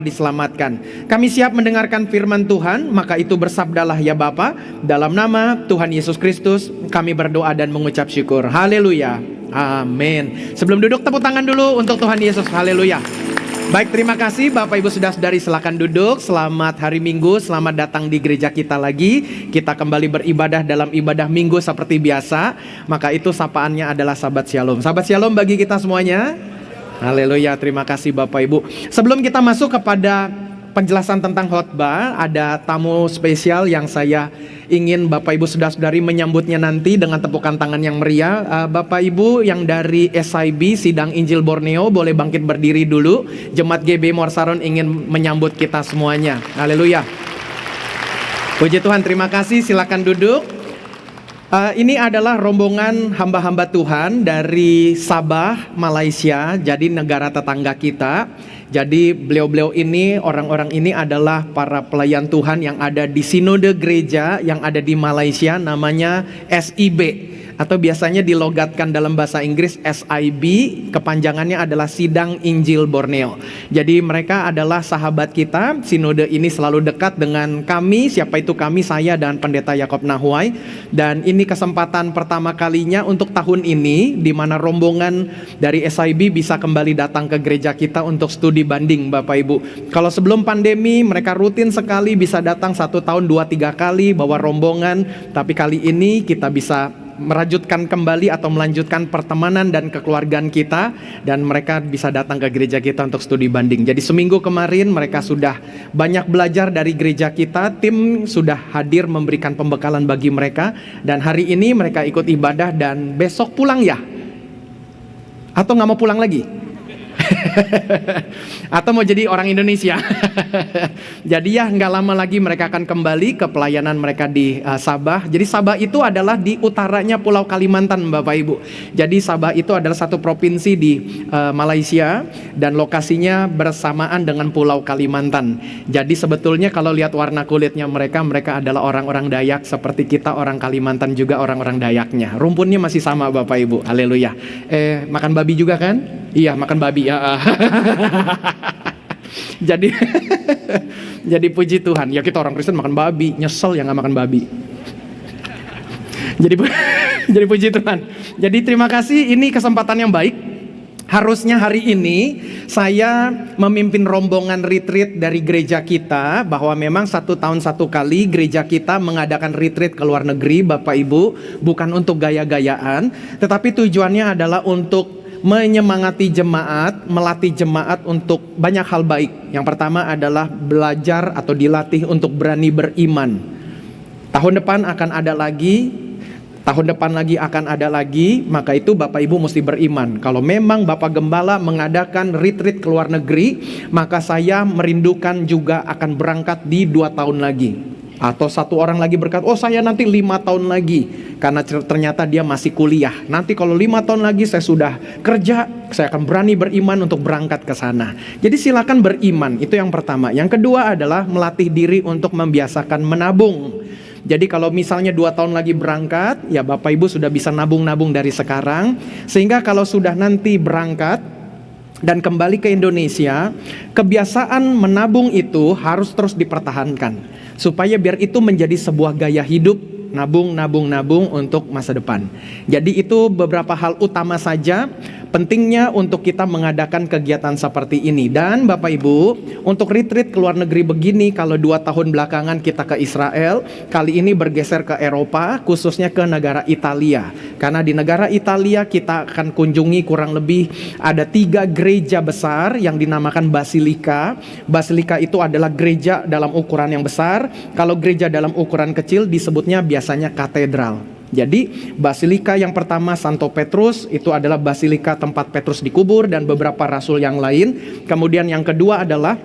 diselamatkan. Kami siap mendengarkan firman Tuhan, maka itu bersabdalah ya Bapa, dalam nama Tuhan Yesus Kristus kami berdoa dan mengucap syukur. Haleluya. Amin. Sebelum duduk tepuk tangan dulu untuk Tuhan Yesus. Haleluya. Baik, terima kasih Bapak Ibu Saudara-saudari, silakan duduk. Selamat hari Minggu, selamat datang di gereja kita lagi. Kita kembali beribadah dalam ibadah Minggu seperti biasa. Maka itu sapaannya adalah Sahabat Shalom. Sahabat Shalom bagi kita semuanya. Haleluya, terima kasih Bapak Ibu. Sebelum kita masuk kepada penjelasan tentang khotbah, ada tamu spesial yang saya ingin Bapak Ibu Saudara-saudari menyambutnya nanti dengan tepukan tangan yang meriah. Bapak Ibu yang dari SIB Sidang Injil Borneo boleh bangkit berdiri dulu. Jemaat GB Morsaron ingin menyambut kita semuanya. Haleluya. Puji Tuhan, terima kasih. Silakan duduk. Ini adalah rombongan hamba-hamba Tuhan dari Sabah, Malaysia, jadi negara tetangga kita. Jadi beliau-beliau ini, orang-orang ini adalah para pelayan Tuhan yang ada di sinode gereja yang ada di Malaysia, namanya SIB. Atau biasanya dilogatkan dalam bahasa Inggris SIB, kepanjangannya adalah Sidang Injil Borneo. Jadi mereka adalah sahabat kita. Sinode ini selalu dekat dengan kami. Siapa itu kami? Saya dan Pendeta Yakob Nahuai. Dan ini kesempatan pertama kalinya untuk tahun ini, di mana rombongan dari SIB bisa kembali datang ke gereja kita untuk studi banding Bapak Ibu. Kalau sebelum pandemi mereka rutin sekali bisa datang 1 tahun 2-3 kali bawa rombongan. Tapi kali ini kita bisa merajutkan kembali atau melanjutkan pertemanan dan kekeluargaan kita, dan mereka bisa datang ke gereja kita untuk studi banding. Jadi seminggu kemarin mereka sudah banyak belajar dari gereja kita. Tim sudah hadir memberikan pembekalan bagi mereka, dan hari ini mereka ikut ibadah dan besok pulang ya? Atau gak mau pulang lagi? Atau mau jadi orang Indonesia? Jadi ya nggak lama lagi mereka akan kembali ke pelayanan mereka di Sabah. Jadi Sabah itu adalah di utaranya Pulau Kalimantan Bapak Ibu. Jadi Sabah itu adalah satu provinsi di Malaysia, dan lokasinya bersamaan dengan Pulau Kalimantan. Jadi sebetulnya kalau lihat warna kulitnya mereka adalah orang-orang Dayak, seperti kita orang Kalimantan juga orang-orang Dayaknya. Rumpunnya masih sama Bapak Ibu. Haleluya. Makan babi juga kan? Iya, makan babi ya. Jadi puji Tuhan. Ya kita orang Kristen makan babi, nyesel ya nggak makan babi. Jadi puji Tuhan. Jadi terima kasih, ini kesempatan yang baik. Harusnya hari ini saya memimpin rombongan retreat dari gereja kita, bahwa memang 1 tahun 1 kali gereja kita mengadakan retreat ke luar negeri Bapak Ibu. Bukan untuk gaya-gayaan, tetapi tujuannya adalah untuk menyemangati jemaat, melatih jemaat untuk banyak hal baik. Yang pertama adalah belajar atau dilatih untuk berani beriman. Tahun depan akan ada lagi, tahun depan lagi akan ada lagi, maka itu Bapak Ibu mesti beriman. Kalau memang Bapak Gembala mengadakan retreat ke luar negeri, maka saya merindukan juga akan berangkat di 2 tahun lagi. Atau 1 orang lagi berkata, oh saya nanti 5 tahun lagi, karena ternyata dia masih kuliah. Nanti kalau 5 tahun lagi saya sudah kerja, saya akan berani beriman untuk berangkat ke sana. Jadi silakan beriman, itu yang pertama. Yang kedua adalah melatih diri untuk membiasakan menabung. Jadi kalau misalnya 2 tahun lagi berangkat, ya Bapak Ibu sudah bisa nabung-nabung dari sekarang, sehingga kalau sudah nanti berangkat dan kembali ke Indonesia, kebiasaan menabung itu harus terus dipertahankan, supaya biar itu menjadi sebuah gaya hidup. Nabung untuk masa depan. Jadi itu beberapa hal utama saja pentingnya untuk kita mengadakan kegiatan seperti ini. Dan Bapak Ibu, untuk retreat ke luar negeri begini, kalau 2 tahun belakangan kita ke Israel, kali ini bergeser ke Eropa, khususnya ke negara Italia. Karena di negara Italia kita akan kunjungi kurang lebih ada 3 gereja besar yang dinamakan basilika. Basilika itu adalah gereja dalam ukuran yang besar. Kalau gereja dalam ukuran kecil disebutnya biasanya katedral. Jadi basilika yang pertama Santo Petrus, itu adalah basilika tempat Petrus dikubur dan beberapa rasul yang lain. Kemudian yang kedua adalah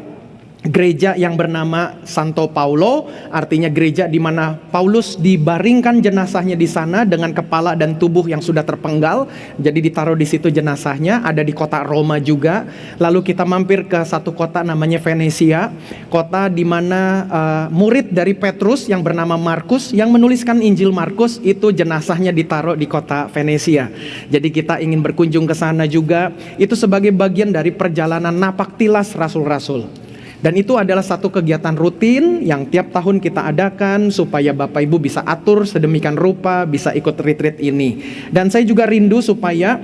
gereja yang bernama Santo Paulo, artinya gereja di mana Paulus dibaringkan jenazahnya di sana dengan kepala dan tubuh yang sudah terpenggal. Jadi ditaruh di situ jenazahnya, ada di kota Roma juga. Lalu kita mampir ke satu kota namanya Venesia, kota di mana murid dari Petrus yang bernama Markus yang menuliskan Injil Markus, itu jenazahnya ditaruh di kota Venesia. Jadi kita ingin berkunjung ke sana juga. Itu sebagai bagian dari perjalanan napak tilas rasul-rasul. Dan itu adalah satu kegiatan rutin yang tiap tahun kita adakan supaya Bapak Ibu bisa atur sedemikian rupa, bisa ikut retreat ini. Dan saya juga rindu supaya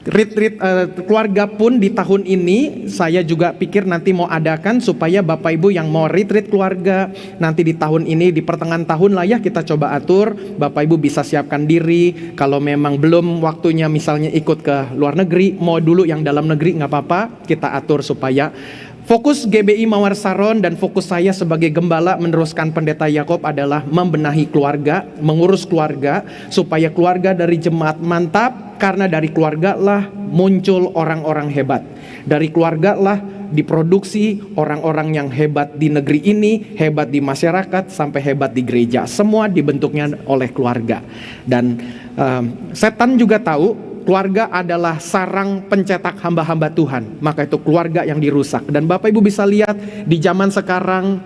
retreat keluarga pun di tahun ini saya juga pikir nanti mau adakan supaya Bapak Ibu yang mau retreat keluarga nanti di tahun ini di pertengahan tahun lah ya, kita coba atur. Bapak Ibu bisa siapkan diri, kalau memang belum waktunya misalnya ikut ke luar negeri, mau dulu yang dalam negeri nggak apa-apa, kita atur supaya fokus GBI Mawar Saron dan fokus saya sebagai gembala meneruskan Pendeta Yakob adalah membenahi keluarga, mengurus keluarga, supaya keluarga dari jemaat mantap, karena dari keluarga lah muncul orang-orang hebat. Dari keluarga lah diproduksi orang-orang yang hebat di negeri ini, hebat di masyarakat, sampai hebat di gereja. Semua dibentuknya oleh keluarga. Dan setan juga tahu keluarga adalah sarang pencetak hamba-hamba Tuhan. Maka itu keluarga yang dirusak. Dan Bapak Ibu bisa lihat di zaman sekarang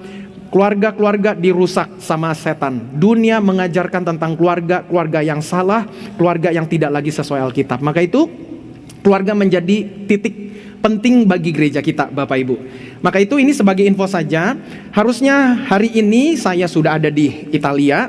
keluarga-keluarga dirusak sama setan. Dunia mengajarkan tentang keluarga yang salah, keluarga yang tidak lagi sesuai Alkitab. Maka itu keluarga menjadi titik penting bagi gereja kita, Bapak Ibu. Maka itu ini sebagai info saja. Harusnya hari ini saya sudah ada di Italia.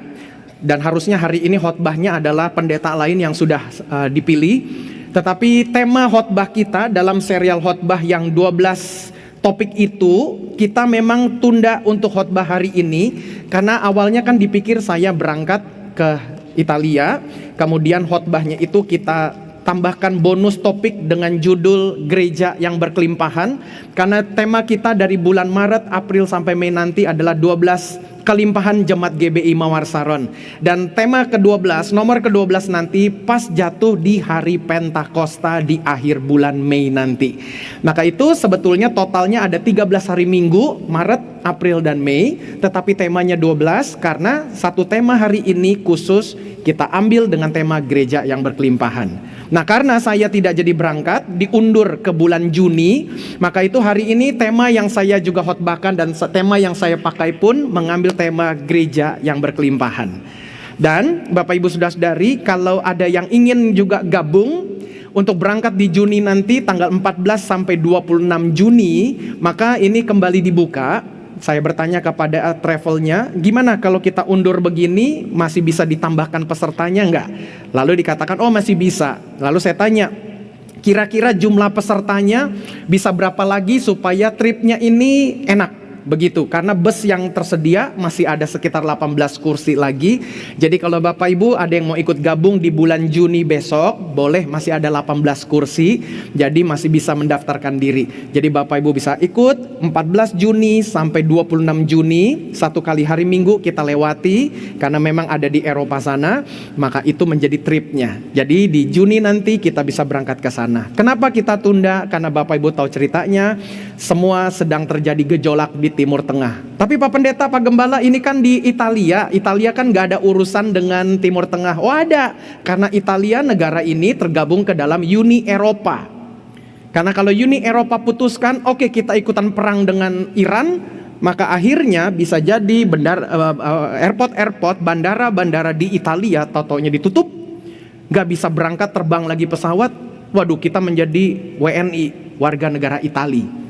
Dan harusnya hari ini khotbahnya adalah pendeta lain yang sudah dipilih. Tetapi tema khotbah kita dalam serial khotbah yang 12 topik itu, kita memang tunda untuk khotbah hari ini. Karena awalnya kan dipikir saya berangkat ke Italia, kemudian khotbahnya itu kita tambahkan bonus topik dengan judul gereja yang berkelimpahan. Karena tema kita dari bulan Maret, April sampai Mei nanti adalah 12 kelimpahan jemaat GBI Mawar Saron. Dan tema ke-12, nomor ke-12 nanti pas jatuh di hari Pentakosta di akhir bulan Mei nanti. Maka itu sebetulnya totalnya ada 13 hari Minggu, Maret, April, dan Mei. Tetapi temanya 12 karena satu tema hari ini khusus kita ambil dengan tema gereja yang berkelimpahan. Nah, karena saya tidak jadi berangkat, diundur ke bulan Juni, maka itu hari ini tema yang saya juga khotbahkan dan tema yang saya pakai pun mengambil tema gereja yang berkelimpahan. Dan Bapak Ibu Saudara-saudari, kalau ada yang ingin juga gabung untuk berangkat di Juni nanti tanggal 14 sampai 26 Juni, maka ini kembali dibuka. Saya bertanya kepada travelnya, gimana kalau kita undur begini, masih bisa ditambahkan pesertanya enggak? Lalu dikatakan, oh masih bisa. Lalu saya tanya, kira-kira jumlah pesertanya bisa berapa lagi supaya tripnya ini enak? Begitu, karena bus yang tersedia masih ada sekitar 18 kursi lagi. Jadi kalau Bapak Ibu ada yang mau ikut gabung di bulan Juni besok, boleh, masih ada 18 kursi. Jadi masih bisa mendaftarkan diri. Jadi Bapak Ibu bisa ikut 14 Juni sampai 26 Juni, satu kali hari Minggu kita lewati. Karena memang ada di Eropa sana, maka itu menjadi tripnya. Jadi di Juni nanti kita bisa berangkat ke sana. Kenapa kita tunda? Karena Bapak Ibu tahu ceritanya, semua sedang terjadi gejolak di Timur Tengah. Tapi Pak Pendeta, Pak Gembala, ini kan di Italia. Italia kan gak ada urusan dengan Timur Tengah. Oh ada, karena Italia negara ini tergabung ke dalam Uni Eropa. Karena kalau Uni Eropa putuskan, oke, kita ikutan perang dengan Iran, maka akhirnya bisa jadi airport, bandara-bandara di Italia totonya ditutup. Gak bisa berangkat terbang lagi pesawat. Waduh, kita menjadi WNI, warga negara Italia.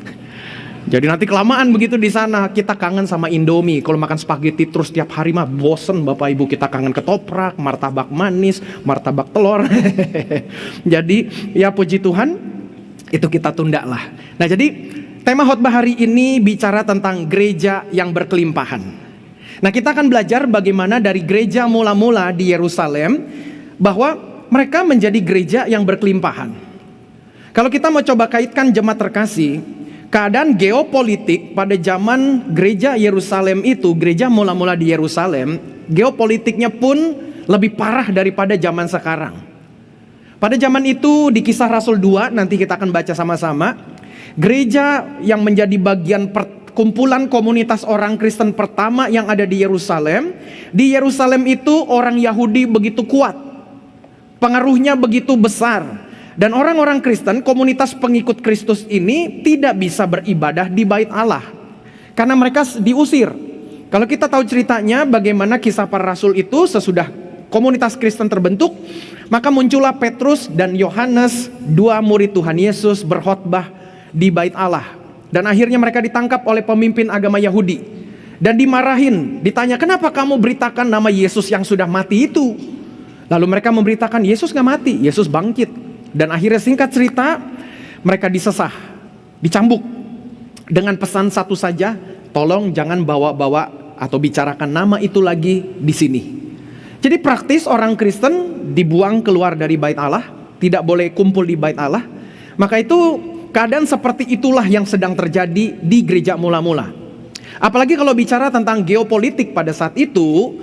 Jadi nanti kelamaan begitu di sana, kita kangen sama Indomie. Kalau makan spaghetti terus tiap hari mah bosen Bapak Ibu. Kita kangen ketoprak, martabak manis, martabak telur. Jadi ya puji Tuhan, itu kita tunda lah. Nah jadi tema khotbah hari ini bicara tentang gereja yang berkelimpahan. Nah kita akan belajar bagaimana dari gereja mula-mula di Yerusalem, bahwa mereka menjadi gereja yang berkelimpahan. Kalau kita mau coba kaitkan jemaat terkasih, keadaan geopolitik pada zaman gereja Yerusalem itu, gereja mula-mula di Yerusalem, geopolitiknya pun lebih parah daripada zaman sekarang. Pada zaman itu di Kisah Rasul 2, nanti kita akan baca sama-sama, gereja yang menjadi bagian kumpulan komunitas orang Kristen pertama yang ada di Yerusalem. Di Yerusalem itu orang Yahudi begitu kuat, pengaruhnya begitu besar. Dan orang-orang Kristen, komunitas pengikut Kristus ini tidak bisa beribadah di bait Allah karena mereka diusir. Kalau kita tahu ceritanya bagaimana kisah para rasul itu, sesudah komunitas Kristen terbentuk, maka muncullah Petrus dan Yohanes, dua murid Tuhan Yesus, berkhotbah di bait Allah. Dan akhirnya mereka ditangkap oleh pemimpin agama Yahudi dan dimarahin, ditanya, kenapa kamu beritakan nama Yesus yang sudah mati itu? Lalu mereka memberitakan Yesus gak mati, Yesus bangkit. Dan akhirnya singkat cerita, mereka disesah, dicambuk dengan pesan satu saja, tolong jangan bawa-bawa atau bicarakan nama itu lagi di sini. Jadi praktis orang Kristen dibuang keluar dari bait Allah, tidak boleh kumpul di bait Allah. Maka itu keadaan seperti itulah yang sedang terjadi di gereja mula-mula. Apalagi kalau bicara tentang geopolitik pada saat itu,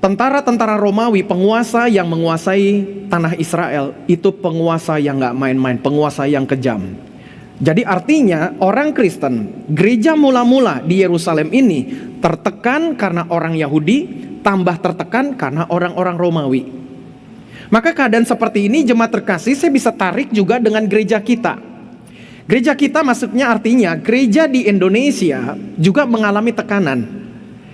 tentara-tentara Romawi, penguasa yang menguasai tanah Israel, itu penguasa yang gak main-main, penguasa yang kejam. Jadi artinya orang Kristen, gereja mula-mula di Yerusalem ini tertekan karena orang Yahudi, tambah tertekan karena orang-orang Romawi. Maka keadaan seperti ini jemaat terkasih, saya bisa tarik juga dengan gereja kita. Gereja kita maksudnya artinya gereja di Indonesia juga mengalami tekanan.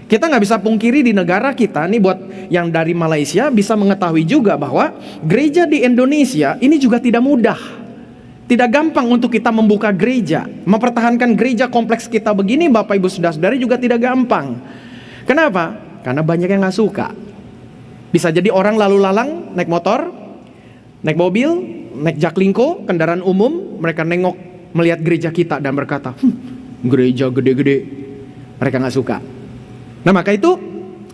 Kita nggak bisa pungkiri di negara kita, nih buat yang dari Malaysia bisa mengetahui juga bahwa gereja di Indonesia ini juga tidak mudah. Tidak gampang untuk kita membuka gereja. Mempertahankan gereja kompleks kita begini Bapak Ibu Saudara-saudari juga tidak gampang. Kenapa? Karena banyak yang nggak suka. Bisa jadi orang lalu lalang naik motor, naik mobil, naik jaklingko, kendaraan umum, mereka nengok melihat gereja kita dan berkata, gereja gede-gede. Mereka nggak suka. Nah maka itu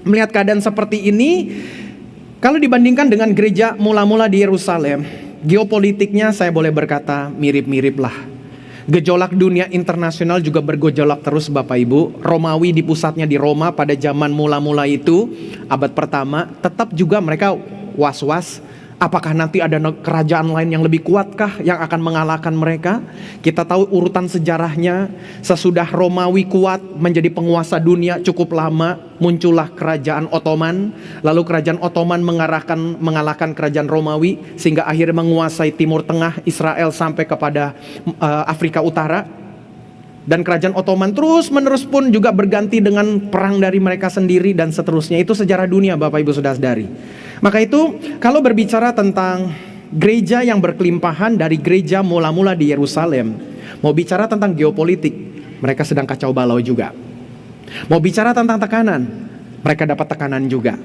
melihat keadaan seperti ini, kalau dibandingkan dengan gereja mula-mula di Yerusalem, geopolitiknya saya boleh berkata mirip-mirip lah. Gejolak dunia internasional juga bergejolak terus Bapak Ibu. Romawi di pusatnya di Roma pada zaman mula-mula itu, abad pertama, tetap juga mereka was-was. Apakah nanti ada kerajaan lain yang lebih kuatkah yang akan mengalahkan mereka? Kita tahu urutan sejarahnya, sesudah Romawi kuat menjadi penguasa dunia cukup lama, muncullah kerajaan Ottoman. Lalu kerajaan Ottoman mengalahkan kerajaan Romawi, sehingga akhirnya menguasai Timur Tengah, Israel sampai kepada Afrika Utara. Dan kerajaan Ottoman terus menerus pun juga berganti dengan perang dari mereka sendiri dan seterusnya. Itu sejarah dunia Bapak Ibu Saudara-saudari. Maka itu kalau berbicara tentang gereja yang berkelimpahan dari gereja mula-mula di Yerusalem, mau bicara tentang geopolitik, mereka sedang kacau balau juga. Mau bicara tentang tekanan, mereka dapat tekanan juga.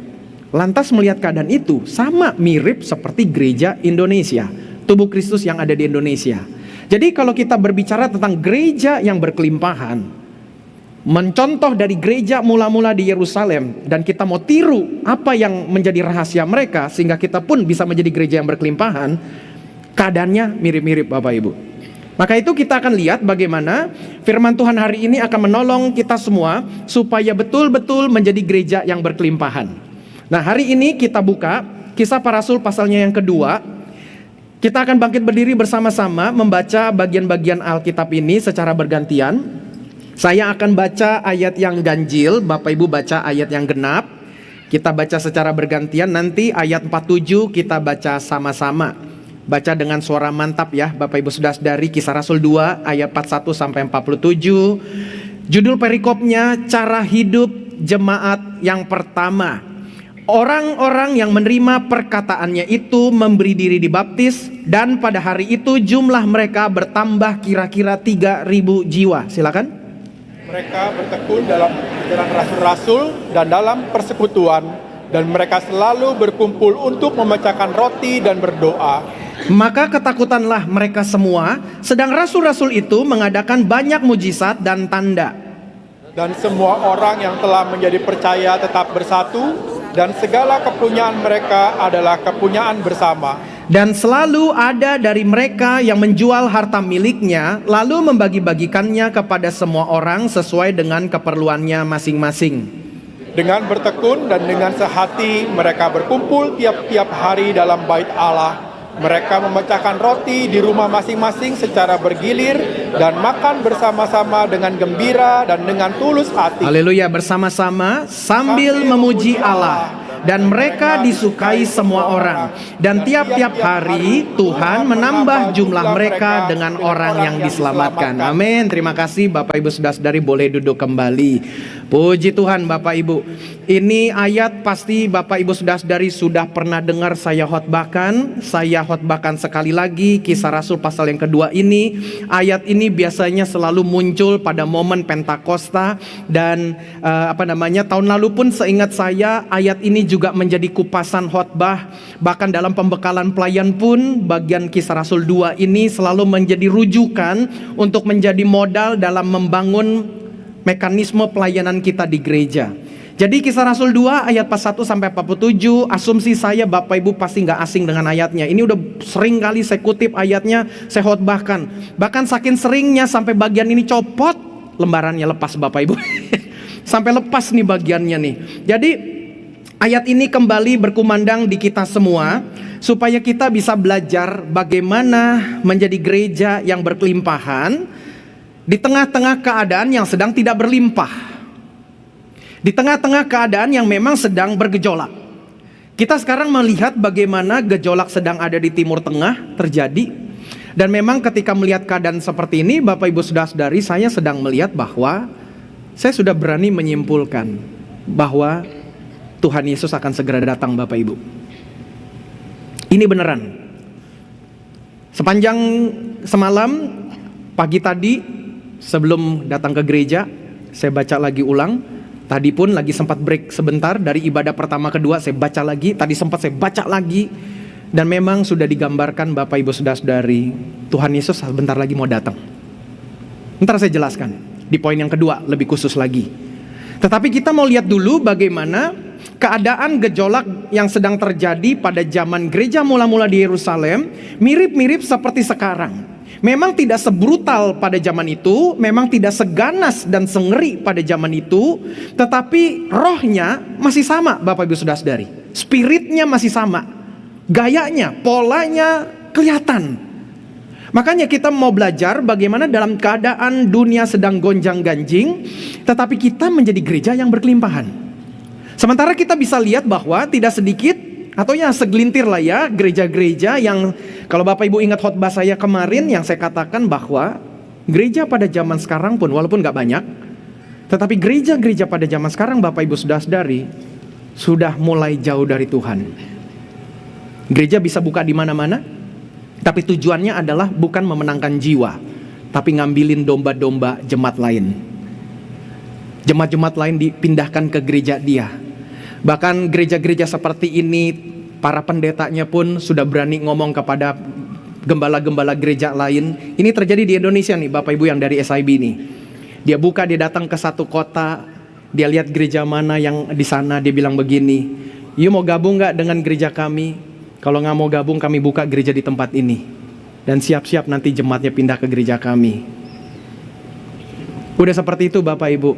Lantas melihat keadaan itu sama mirip seperti gereja Indonesia, tubuh Kristus yang ada di Indonesia. Jadi kalau kita berbicara tentang gereja yang berkelimpahan, mencontoh dari gereja mula-mula di Yerusalem, dan kita mau tiru apa yang menjadi rahasia mereka sehingga kita pun bisa menjadi gereja yang berkelimpahan, keadaannya mirip-mirip Bapak Ibu. Maka itu kita akan lihat bagaimana firman Tuhan hari ini akan menolong kita semua supaya betul-betul menjadi gereja yang berkelimpahan. Nah hari ini kita buka Kisah Para Rasul pasalnya yang kedua. Kita akan bangkit berdiri bersama-sama membaca bagian-bagian Alkitab ini secara bergantian. Saya akan baca ayat yang ganjil, Bapak Ibu baca ayat yang genap. Kita baca secara bergantian, nanti ayat 47 kita baca sama-sama. Baca dengan suara mantap ya Bapak Ibu Saudara-saudari. Kisah Rasul 2 ayat 41 sampai 47. Judul perikopnya cara hidup jemaat yang pertama. Orang-orang yang menerima perkataannya itu memberi diri dibaptis, dan pada hari itu jumlah mereka bertambah kira-kira 3.000 jiwa. Silakan. Mereka bertekun dalam ajaran rasul-rasul dan dalam persekutuan, dan mereka selalu berkumpul untuk memecahkan roti dan berdoa. Maka ketakutanlah mereka semua, sedang rasul-rasul itu mengadakan banyak mujizat dan tanda. Dan semua orang yang telah menjadi percaya tetap bersatu, dan segala kepunyaan mereka adalah kepunyaan bersama. Dan selalu ada dari mereka yang menjual harta miliknya, lalu membagi-bagikannya kepada semua orang sesuai dengan keperluannya masing-masing. Dengan bertekun dan dengan sehati mereka berkumpul tiap-tiap hari dalam bait Allah. Mereka memecahkan roti di rumah masing-masing secara bergilir dan makan bersama-sama dengan gembira dan dengan tulus hati. Haleluya, bersama-sama sambil memuji Allah. Dan mereka disukai semua orang. Dan tiap-tiap hari Tuhan menambah jumlah mereka dengan orang yang diselamatkan. Amin. Terima kasih Bapak Ibu Saudara-saudari, boleh duduk kembali. Puji Tuhan Bapak Ibu. Ini ayat pasti Bapak Ibu saudara-saudari sudah pernah dengar saya khotbahkan. Saya khotbahkan sekali lagi Kisah Rasul pasal yang kedua ini. Ayat ini biasanya selalu muncul pada momen Pentakosta. Dan tahun lalu pun seingat saya ayat ini juga menjadi kupasan khotbah. Bahkan dalam pembekalan pelayan pun bagian Kisah Rasul 2 ini selalu menjadi rujukan untuk menjadi modal dalam membangun mekanisme pelayanan kita di gereja. Jadi Kisah Rasul 2 ayat 41 sampai 47, asumsi saya Bapak Ibu pasti nggak asing dengan ayatnya. Ini udah sering kali saya kutip ayatnya, saya khotbahkan. Bahkan saking seringnya sampai bagian ini copot, lembarannya lepas Bapak Ibu. Sampai lepas nih bagiannya nih. Jadi ayat ini kembali berkumandang di kita semua supaya kita bisa belajar bagaimana menjadi gereja yang berkelimpahan di tengah-tengah keadaan yang sedang tidak berlimpah. Di tengah-tengah keadaan yang memang sedang bergejolak. Kita sekarang melihat bagaimana gejolak sedang ada di Timur Tengah terjadi. Dan memang ketika melihat keadaan seperti ini, Bapak Ibu saudara-saudari, saya sedang melihat bahwa saya sudah berani menyimpulkan bahwa Tuhan Yesus akan segera datang Bapak Ibu. Ini beneran. Sepanjang semalam, pagi tadi, sebelum datang ke gereja, saya baca lagi ulang. Tadi pun lagi sempat break sebentar dari ibadah pertama kedua, saya baca lagi. Tadi sempat saya baca lagi. Dan memang sudah digambarkan Bapak Ibu saudara-saudari, Tuhan Yesus sebentar lagi mau datang. Ntar saya jelaskan di poin yang kedua lebih khusus lagi. Tetapi kita mau lihat dulu bagaimana keadaan gejolak yang sedang terjadi pada zaman gereja mula-mula di Yerusalem mirip-mirip seperti sekarang. Memang tidak sebrutal pada zaman itu, memang tidak seganas dan sengeri pada zaman itu, tetapi rohnya masih sama Bapak Ibu saudara-saudari. Spiritnya masih sama, gayanya, polanya kelihatan. Makanya kita mau belajar bagaimana dalam keadaan dunia sedang gonjang-ganjing, tetapi kita menjadi gereja yang berkelimpahan. Sementara kita bisa lihat bahwa tidak sedikit, atau ya segelintir lah ya, gereja-gereja yang kalau Bapak Ibu ingat khotbah saya kemarin yang saya katakan bahwa gereja pada zaman sekarang pun walaupun gak banyak, tetapi gereja-gereja pada zaman sekarang Bapak Ibu saudara-saudari sudah mulai jauh dari Tuhan. Gereja bisa buka di mana-mana, tapi tujuannya adalah bukan memenangkan jiwa, tapi ngambilin domba-domba jemaat lain. Jemaat-jemaat lain dipindahkan ke gereja dia. Bahkan gereja-gereja seperti ini, para pendetanya pun sudah berani ngomong kepada gembala-gembala gereja lain. Ini terjadi di Indonesia nih Bapak Ibu yang dari SIB nih. Dia buka, dia datang ke satu kota, dia lihat gereja mana yang di sana, dia bilang begini, "You mau gabung gak dengan gereja kami? Kalau gak mau gabung, kami buka gereja di tempat ini. Dan siap-siap nanti jemaatnya pindah ke gereja kami." Udah seperti itu Bapak Ibu.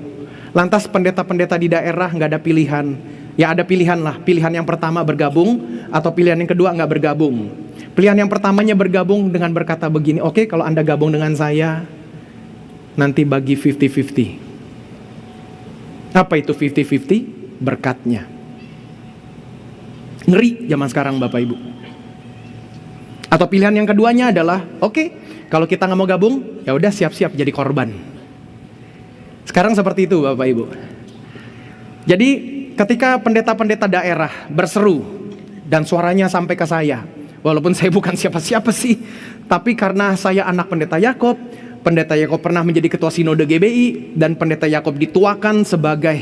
Lantas pendeta-pendeta di daerah gak ada pilihan. Ya ada pilihan lah, pilihan yang pertama bergabung, atau pilihan yang kedua gak bergabung. Pilihan yang pertamanya bergabung dengan berkata begini, "Oke, kalau Anda gabung dengan saya, nanti bagi 50-50. Apa itu 50-50? Berkatnya. Ngeri zaman sekarang Bapak Ibu. Atau pilihan yang keduanya adalah, oke, kalau kita gak mau gabung, ya udah siap-siap jadi korban. Sekarang seperti itu Bapak Ibu. Jadi ketika pendeta-pendeta daerah berseru dan suaranya sampai ke saya, walaupun saya bukan siapa-siapa sih, tapi karena saya anak pendeta Yakob pernah menjadi ketua sinode GBI, dan pendeta Yakob dituakan sebagai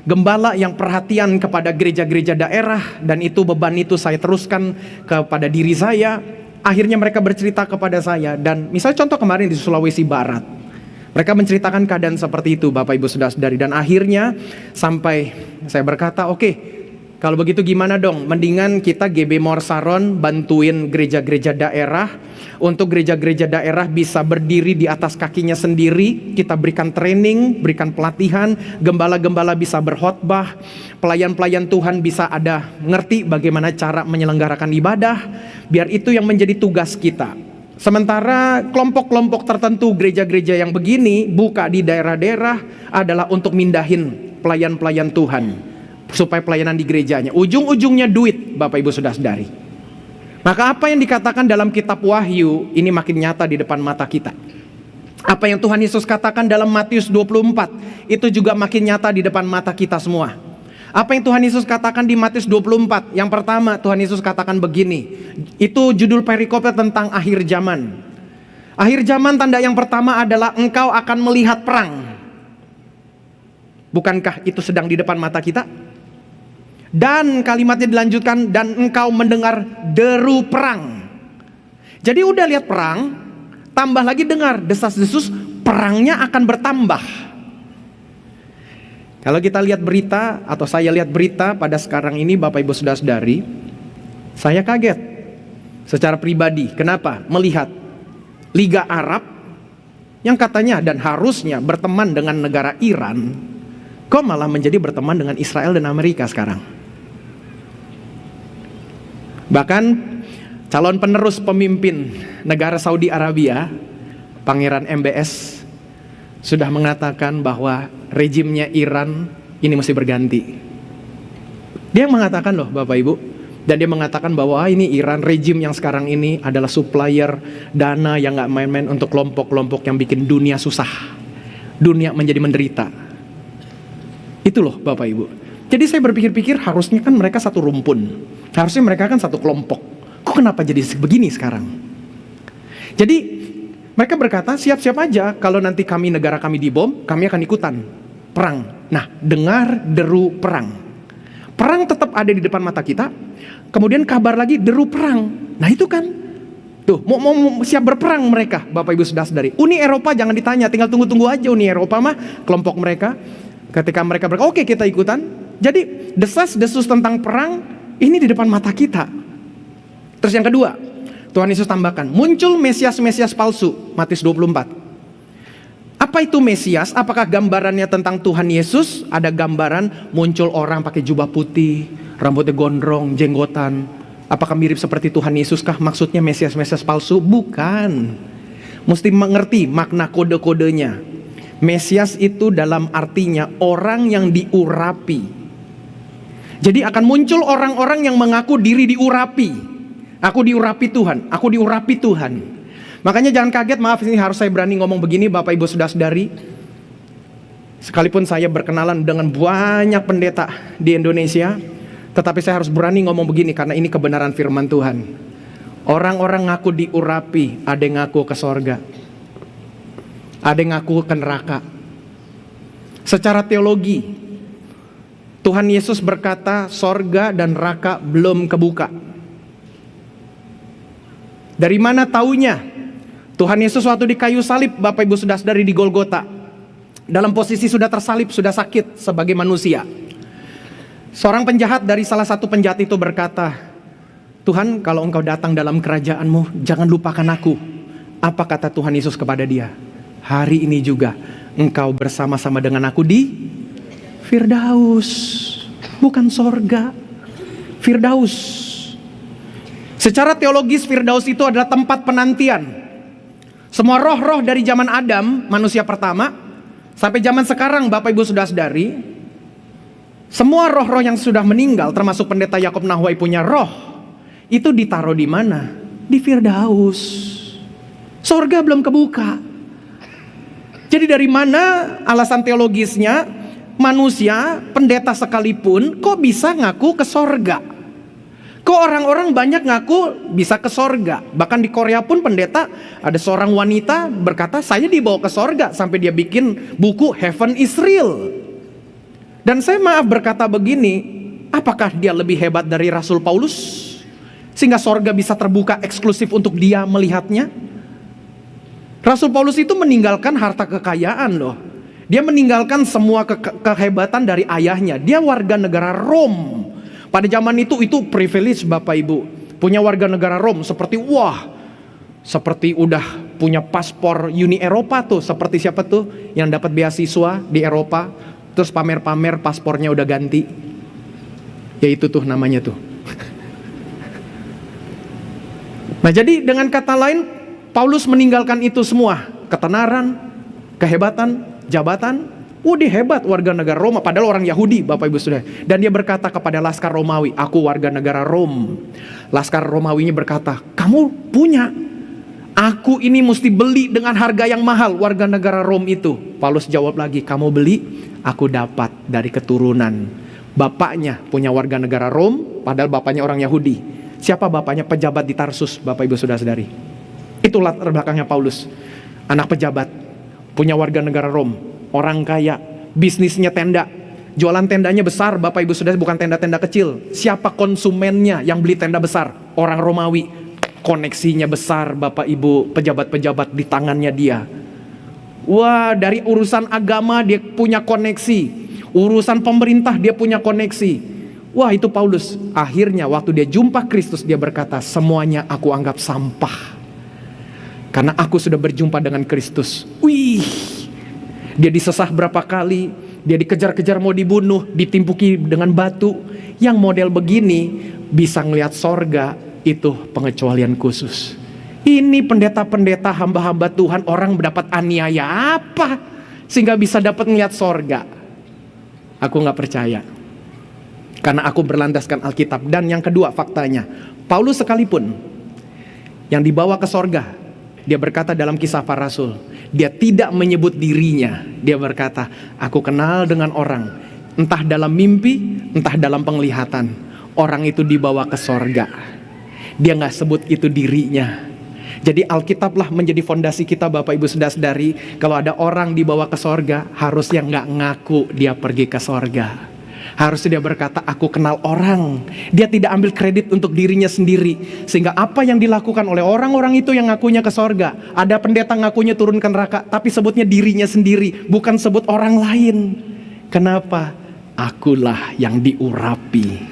gembala yang perhatian kepada gereja-gereja daerah, dan itu beban itu saya teruskan kepada diri saya. Akhirnya mereka bercerita kepada saya, dan misalnya contoh kemarin di Sulawesi Barat, mereka menceritakan keadaan seperti itu Bapak Ibu saudara-saudari. Dan akhirnya sampai saya berkata, oke, kalau begitu gimana dong? Mendingan kita GB Mawar Saron bantuin gereja-gereja daerah, untuk gereja-gereja daerah bisa berdiri di atas kakinya sendiri. Kita berikan training, berikan pelatihan, gembala-gembala bisa berkhotbah, pelayan-pelayan Tuhan bisa ada ngerti bagaimana cara menyelenggarakan ibadah. Biar itu yang menjadi tugas kita. Sementara kelompok-kelompok tertentu gereja-gereja yang begini buka di daerah-daerah adalah untuk mindahin pelayan-pelayan Tuhan supaya pelayanan di gerejanya. Ujung-ujungnya duit Bapak Ibu saudara-saudari. Maka apa yang dikatakan dalam kitab Wahyu ini makin nyata di depan mata kita. Apa yang Tuhan Yesus katakan dalam Matius 24 itu juga makin nyata di depan mata kita semua. Apa yang Tuhan Yesus katakan di Matius 24? Yang pertama, Tuhan Yesus katakan begini. Itu judul perikopnya tentang akhir zaman. Akhir zaman, tanda yang pertama adalah engkau akan melihat perang. Bukankah itu sedang di depan mata kita? Dan kalimatnya dilanjutkan, dan engkau mendengar deru perang. Jadi udah lihat perang, tambah lagi dengar desas-desus, perangnya akan bertambah. Kalau kita lihat berita, atau saya lihat berita pada sekarang ini, Bapak Ibu Saudara-saudari, saya kaget secara pribadi. Kenapa? Melihat Liga Arab yang katanya dan harusnya berteman dengan negara Iran, kok malah menjadi berteman dengan Israel dan Amerika sekarang. Bahkan calon penerus pemimpin negara Saudi Arabia, Pangeran MBS, sudah mengatakan bahwa rejimnya Iran ini mesti berganti. Dia mengatakan loh Bapak Ibu, dan dia mengatakan bahwa ini Iran, rejim yang sekarang ini adalah supplier dana yang gak main-main untuk kelompok-kelompok yang bikin dunia susah, dunia menjadi menderita. Itu loh Bapak Ibu. Jadi saya berpikir-pikir harusnya kan mereka satu rumpun, harusnya mereka kan satu kelompok. Kok kenapa jadi begini sekarang? Jadi mereka berkata, siap-siap aja kalau nanti negara kami dibom, kami akan ikutan perang. Nah, dengar deru perang. Perang tetap ada di depan mata kita. Kemudian kabar lagi deru perang. Nah itu kan, tuh mau siap berperang mereka, Bapak Ibu Saudara-saudari. Uni Eropa jangan ditanya, tinggal tunggu-tunggu aja Uni Eropa mah, kelompok mereka. Ketika mereka berkata, oke kita ikutan. Jadi desas-desus tentang perang ini di depan mata kita. Terus yang kedua, Tuhan Yesus tambahkan, muncul Mesias-Mesias palsu, Matius 24. Apa itu Mesias? Apakah gambarannya tentang Tuhan Yesus? Ada gambaran muncul orang pakai jubah putih, rambutnya gondrong, jenggotan. Apakah mirip seperti Tuhan Yesus kah? Maksudnya Mesias-Mesias palsu? Bukan. Mesti mengerti makna kode-kodenya. Mesias itu dalam artinya orang yang diurapi. Jadi akan muncul orang-orang yang mengaku diri diurapi. Aku diurapi Tuhan, aku diurapi Tuhan. Makanya jangan kaget, maaf ini harus saya berani ngomong begini Bapak Ibu Saudara-saudari. Sekalipun saya berkenalan dengan banyak pendeta di Indonesia, tetapi saya harus berani ngomong begini karena ini kebenaran firman Tuhan. Orang-orang ngaku diurapi, ada yang ngaku ke sorga, ada yang ngaku ke neraka. Secara teologi, Tuhan Yesus berkata sorga dan neraka belum kebuka. Dari mana taunya? Tuhan Yesus waktu di kayu salib, Bapak Ibu Saudara-saudari, di Golgota, dalam posisi sudah tersalib, sudah sakit sebagai manusia. Seorang penjahat dari salah satu penjahat itu berkata, Tuhan, kalau engkau datang dalam kerajaanmu, jangan lupakan aku. Apa kata Tuhan Yesus kepada dia? Hari ini juga engkau bersama-sama dengan aku di Firdaus. Bukan sorga, Firdaus. Secara teologis Firdaus itu adalah tempat penantian. Semua roh-roh dari zaman Adam, manusia pertama, sampai zaman sekarang Bapak Ibu Saudara-saudari, semua roh-roh yang sudah meninggal, termasuk pendeta Yakob Nahwai punya roh, itu ditaruh di mana? Di Firdaus. Sorga belum kebuka. Jadi dari mana alasan teologisnya manusia, pendeta sekalipun, kok bisa ngaku ke sorga? Kok orang-orang banyak ngaku bisa ke sorga? Bahkan di Korea pun pendeta, ada seorang wanita berkata, saya dibawa ke sorga, sampai dia bikin buku Heaven is Real. Dan saya maaf berkata begini, apakah dia lebih hebat dari Rasul Paulus? Sehingga sorga bisa terbuka eksklusif untuk dia melihatnya? Rasul Paulus itu meninggalkan harta kekayaan loh. Dia meninggalkan semua kehebatan dari ayahnya. Dia warga negara Rom. Pada zaman itu privilege Bapak Ibu. Punya warga negara Rom seperti seperti udah punya paspor Uni Eropa tuh. Seperti siapa tuh yang dapat beasiswa di Eropa, terus pamer-pamer paspornya udah ganti. Ya itu tuh namanya tuh. Nah jadi dengan kata lain, Paulus meninggalkan itu semua. Ketenaran, kehebatan, jabatan. Dia hebat warga negara Roma, padahal orang Yahudi Bapak Ibu Saudara. Dan dia berkata kepada laskar Romawi, aku warga negara Rom. Laskar Romawinya berkata, kamu punya Aku ini mesti beli dengan harga yang mahal warga negara Rom itu. Paulus jawab lagi, kamu beli, aku dapat dari keturunan. Bapaknya punya warga negara Rom, padahal bapaknya orang Yahudi. Siapa bapaknya? Pejabat di Tarsus, Bapak Ibu Saudara-saudari. Itu latar belakangnya Paulus. Anak pejabat, punya warga negara Rom, orang kaya, bisnisnya tenda. Jualan tendanya besar, Bapak Ibu Saudara, bukan tenda-tenda kecil. Siapa konsumennya yang beli tenda besar? Orang Romawi. Koneksinya besar, Bapak Ibu, pejabat-pejabat di tangannya dia. Wah, dari urusan agama dia punya koneksi, urusan pemerintah dia punya koneksi. Wah, itu Paulus. Akhirnya waktu dia jumpa Kristus, dia berkata, semuanya aku anggap sampah, karena aku sudah berjumpa dengan Kristus. Wih, dia disesah berapa kali, dia dikejar-kejar mau dibunuh, ditimpuki dengan batu. Yang model begini bisa ngelihat sorga, itu pengecualian khusus. Ini pendeta-pendeta, hamba-hamba Tuhan, orang mendapat aniaya apa sehingga bisa dapat ngelihat sorga? Aku gak percaya, karena aku berlandaskan Alkitab. Dan yang kedua faktanya, Paulus sekalipun yang dibawa ke sorga, dia berkata dalam Kisah Para Rasul, dia tidak menyebut dirinya. Dia berkata, aku kenal dengan orang, entah dalam mimpi, entah dalam penglihatan, orang itu dibawa ke sorga. Dia gak sebut itu dirinya. Jadi Alkitablah menjadi fondasi kita, Bapak Ibu Saudara-saudari. Kalau ada orang dibawa ke sorga, harusnya gak ngaku dia pergi ke sorga. Harusnya dia berkata, aku kenal orang. Dia tidak ambil kredit untuk dirinya sendiri. Sehingga apa yang dilakukan oleh orang-orang itu yang ngakunya ke sorga. Ada pendeta ngakunya turun ke neraka, tapi sebutnya dirinya sendiri, bukan sebut orang lain. Kenapa? Akulah yang diurapi,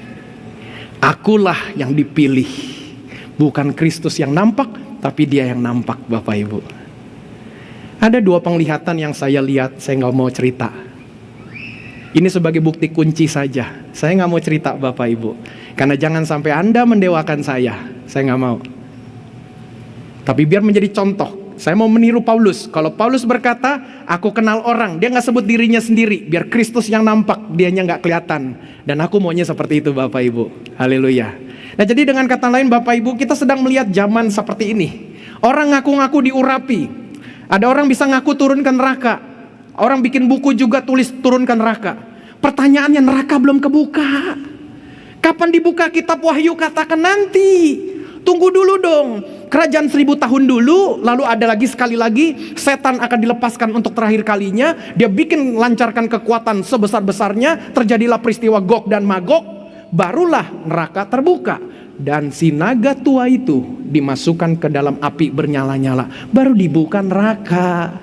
akulah yang dipilih. Bukan Kristus yang nampak, tapi dia yang nampak, Bapak Ibu. Ada dua penglihatan yang saya lihat, saya gak mau cerita. Ini sebagai bukti kunci saja. Saya gak mau cerita, Bapak Ibu, karena jangan sampai Anda mendewakan saya gak mau. Tapi biar menjadi contoh, saya mau meniru Paulus. Kalau Paulus berkata, aku kenal orang, dia gak sebut dirinya sendiri, biar Kristus yang nampak, dianya gak kelihatan. Dan aku maunya seperti itu, Bapak Ibu. Haleluya. Nah, jadi dengan kata lain, Bapak Ibu, kita sedang melihat zaman seperti ini. Orang ngaku-ngaku diurapi. Ada orang bisa ngaku turun ke neraka. Orang bikin buku juga tulis turun ke neraka. Pertanyaannya, neraka belum kebuka. Kapan dibuka kitab Wahyu? Katakan nanti. Tunggu dulu dong. Kerajaan 1000 tahun dulu, lalu ada lagi sekali lagi setan akan dilepaskan untuk terakhir kalinya. Dia bikin lancarkan kekuatan sebesar-besarnya. Terjadilah peristiwa Gog dan Magog. Barulah neraka terbuka, dan si naga tua itu dimasukkan ke dalam api bernyala-nyala. Baru dibuka neraka.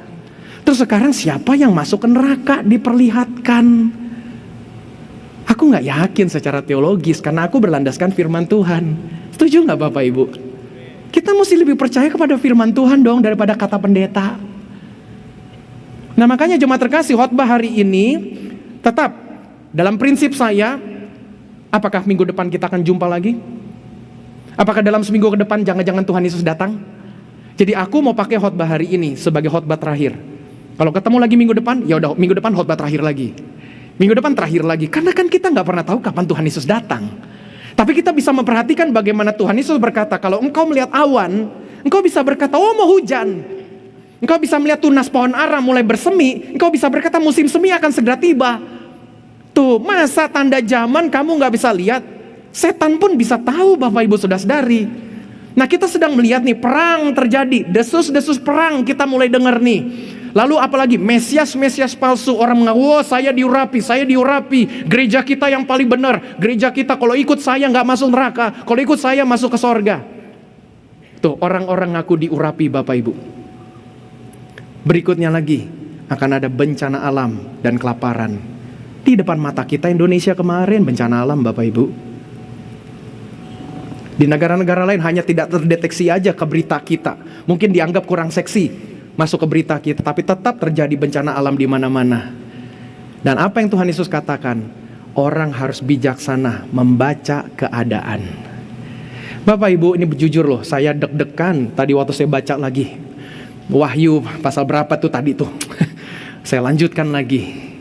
Terus sekarang siapa yang masuk ke neraka? Diperlihatkan. Aku gak yakin secara teologis, karena aku berlandaskan firman Tuhan. Setuju gak Bapak Ibu? Kita mesti lebih percaya kepada firman Tuhan dong, daripada kata pendeta. Nah, makanya jemaat terkasih, khotbah hari ini tetap dalam prinsip saya. Apakah minggu depan kita akan jumpa lagi? Apakah dalam seminggu ke depan jangan-jangan Tuhan Yesus datang? Jadi aku mau pakai khotbah hari ini sebagai khotbah terakhir. Kalau ketemu lagi minggu depan, ya udah minggu depan khotbah terakhir lagi. Minggu depan terakhir lagi. Karena kan kita nggak pernah tahu kapan Tuhan Yesus datang. Tapi kita bisa memperhatikan bagaimana Tuhan Yesus berkata, kalau engkau melihat awan, engkau bisa berkata, oh mau hujan. Engkau bisa melihat tunas pohon ara mulai bersemi, engkau bisa berkata musim semi akan segera tiba. Tuh, masa tanda zaman kamu gak bisa lihat? Setan pun bisa tahu, Bapak Ibu Saudara-saudari. Nah, kita sedang melihat nih, perang terjadi, desus-desus perang kita mulai dengar nih. Lalu apalagi Mesias palsu, orang mengaku, oh saya diurapi, gereja kita yang paling benar, gereja kita kalau ikut saya gak masuk neraka, kalau ikut saya masuk ke sorga. Tuh, orang-orang ngaku diurapi, Bapak Ibu. Berikutnya lagi, akan ada bencana alam dan kelaparan. Di depan mata kita Indonesia kemarin bencana alam, Bapak Ibu. Di negara-negara lain hanya tidak terdeteksi aja ke berita kita. Mungkin dianggap kurang seksi masuk ke berita kita, tapi tetap terjadi bencana alam di mana-mana. Dan apa yang Tuhan Yesus katakan? Orang harus bijaksana membaca keadaan. Bapak Ibu, ini jujur loh, saya deg-degan tadi waktu saya baca lagi Wahyu pasal berapa tuh tadi tuh. Saya lanjutkan lagi.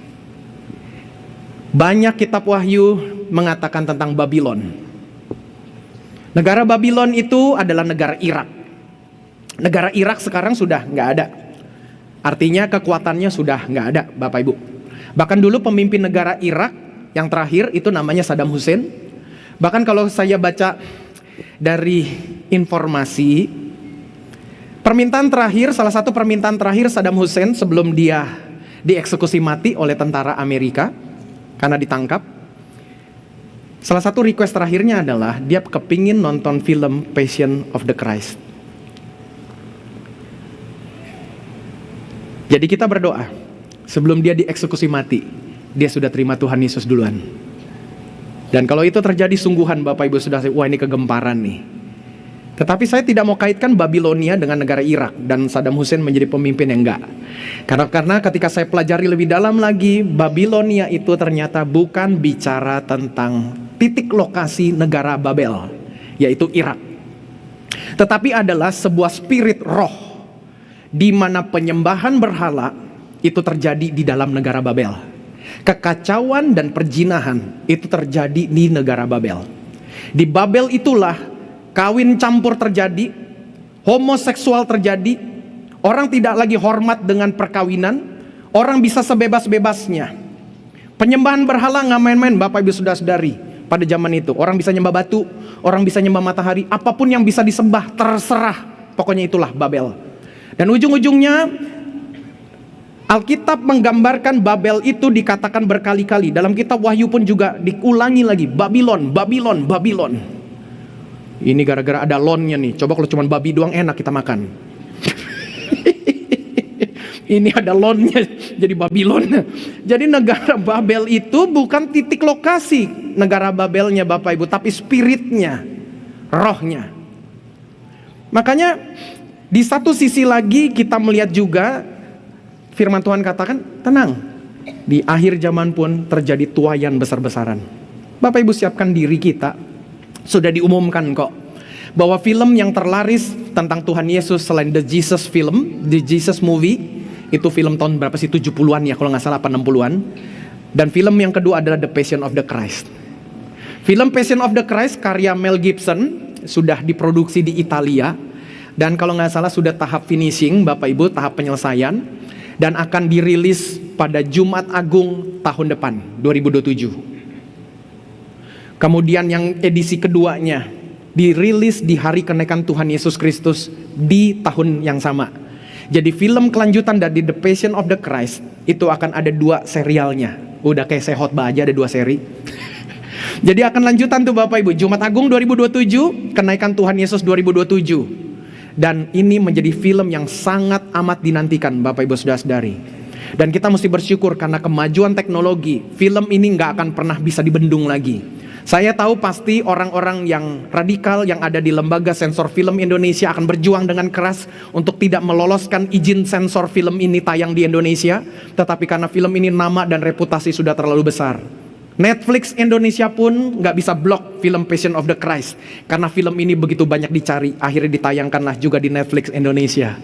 Banyak kitab Wahyu mengatakan tentang Babylon. Negara Babylon itu adalah negara Irak. Negara Irak sekarang sudah nggak ada. Artinya kekuatannya sudah nggak ada, Bapak Ibu. Bahkan dulu pemimpin negara Irak yang terakhir itu namanya Saddam Hussein. Bahkan kalau saya baca dari informasi, salah satu permintaan terakhir Saddam Hussein sebelum dia dieksekusi mati oleh tentara Amerika karena ditangkap, salah satu request terakhirnya adalah dia kepingin nonton film Passion of the Christ. Jadi kita berdoa, sebelum dia dieksekusi mati, dia sudah terima Tuhan Yesus duluan. Dan kalau itu terjadi sungguhan Bapak Ibu sudah, wah ini kegemparan nih. Tetapi saya tidak mau kaitkan Babilonia dengan negara Irak dan Saddam Hussein menjadi pemimpin yang enggak. Karena ketika saya pelajari lebih dalam lagi, Babilonia itu ternyata bukan bicara tentang titik lokasi negara Babel, yaitu Irak. Tetapi adalah sebuah spirit roh, di mana penyembahan berhala itu terjadi di dalam negara Babel. Kekacauan dan perjinahan itu terjadi di negara Babel. Di Babel itulah kawin campur terjadi, homoseksual terjadi, orang tidak lagi hormat dengan perkawinan, orang bisa sebebas-bebasnya. Penyembahan berhala nggak main-main Bapak Ibu Saudara-saudari pada zaman itu. Orang bisa nyembah batu, orang bisa nyembah matahari, apapun yang bisa disembah terserah. Pokoknya itulah Babel. Dan ujung-ujungnya Alkitab menggambarkan Babel itu dikatakan berkali-kali. Dalam kitab Wahyu pun juga diulangi lagi, Babylon, Babylon, Babylon. Ini gara-gara ada lonnya nih. Coba kalau cuma babi doang enak kita makan. Ini ada lonnya jadi Babylon. Jadi negara Babel itu bukan titik lokasi negara Babelnya Bapak Ibu, tapi spiritnya, rohnya. Makanya di satu sisi lagi kita melihat juga firman Tuhan katakan, tenang, di akhir zaman pun terjadi tuaian besar-besaran. Bapak Ibu siapkan diri kita, sudah diumumkan kok, bahwa film yang terlaris tentang Tuhan Yesus selain The Jesus film, The Jesus Movie, itu film tahun berapa sih, 70-an ya kalau nggak salah, 60-an. Dan film yang kedua adalah The Passion of the Christ. Film Passion of the Christ karya Mel Gibson sudah diproduksi di Italia. Dan kalau nggak salah sudah tahap finishing Bapak Ibu, tahap penyelesaian. Dan akan dirilis pada Jumat Agung tahun depan, 2027. Kemudian yang edisi keduanya dirilis di hari kenaikan Tuhan Yesus Kristus di tahun yang sama. Jadi film kelanjutan dari The Passion of the Christ itu akan ada 2 serialnya. Udah kayak saya khotbah aja ada 2 seri. Jadi akan lanjutan tuh Bapak Ibu, Jumat Agung 2027, kenaikan Tuhan Yesus 2027. Dan ini menjadi film yang sangat amat dinantikan Bapak Ibu Saudara-saudari. Dan kita mesti bersyukur karena kemajuan teknologi, film ini nggak akan pernah bisa dibendung lagi. Saya tahu pasti orang-orang yang radikal yang ada di lembaga sensor film Indonesia akan berjuang dengan keras untuk tidak meloloskan izin sensor film ini tayang di Indonesia. Tetapi karena film ini nama dan reputasi sudah terlalu besar, Netflix Indonesia pun nggak bisa blok film Passion of the Christ karena film ini begitu banyak dicari. Akhirnya ditayangkanlah juga di Netflix Indonesia.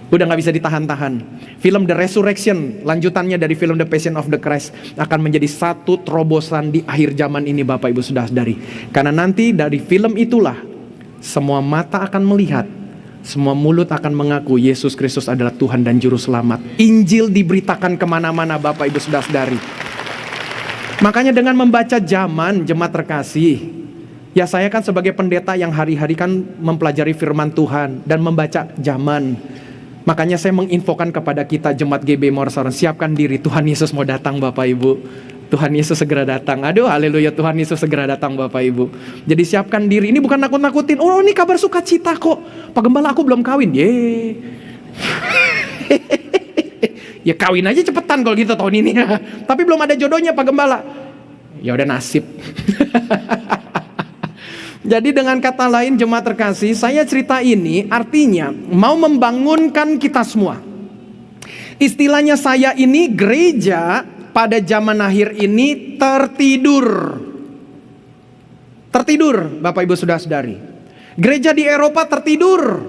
Udah nggak bisa ditahan-tahan. Film The Resurrection, lanjutannya dari film The Passion of the Christ, akan menjadi satu terobosan di akhir zaman ini Bapak Ibu Saudara-saudari. Karena nanti dari film itulah semua mata akan melihat, semua mulut akan mengaku Yesus Kristus adalah Tuhan dan Juru Selamat. Injil diberitakan kemana-mana Bapak Ibu Saudara-saudari. Makanya dengan membaca zaman, jemaat terkasih, ya saya kan sebagai pendeta yang hari-hari kan mempelajari firman Tuhan dan membaca zaman. Makanya saya menginfokan kepada kita jemaat GB Morsaron, siapkan diri, Tuhan Yesus mau datang Bapak Ibu. Tuhan Yesus segera datang. Aduh haleluya, Tuhan Yesus segera datang Bapak Ibu. Jadi siapkan diri, ini bukan nakut-nakutin. Oh ini kabar sukacita kok, Pak Gembala aku belum kawin. Ya kawin aja cepetan kalau gitu tahun ini. Tapi belum ada jodohnya Pak Gembala. Ya udah nasib. Jadi dengan kata lain jemaat terkasih, saya cerita ini artinya mau membangunkan kita semua. Istilahnya saya ini gereja pada zaman akhir ini tertidur. Tertidur Bapak Ibu Saudara-saudari. Gereja di Eropa tertidur.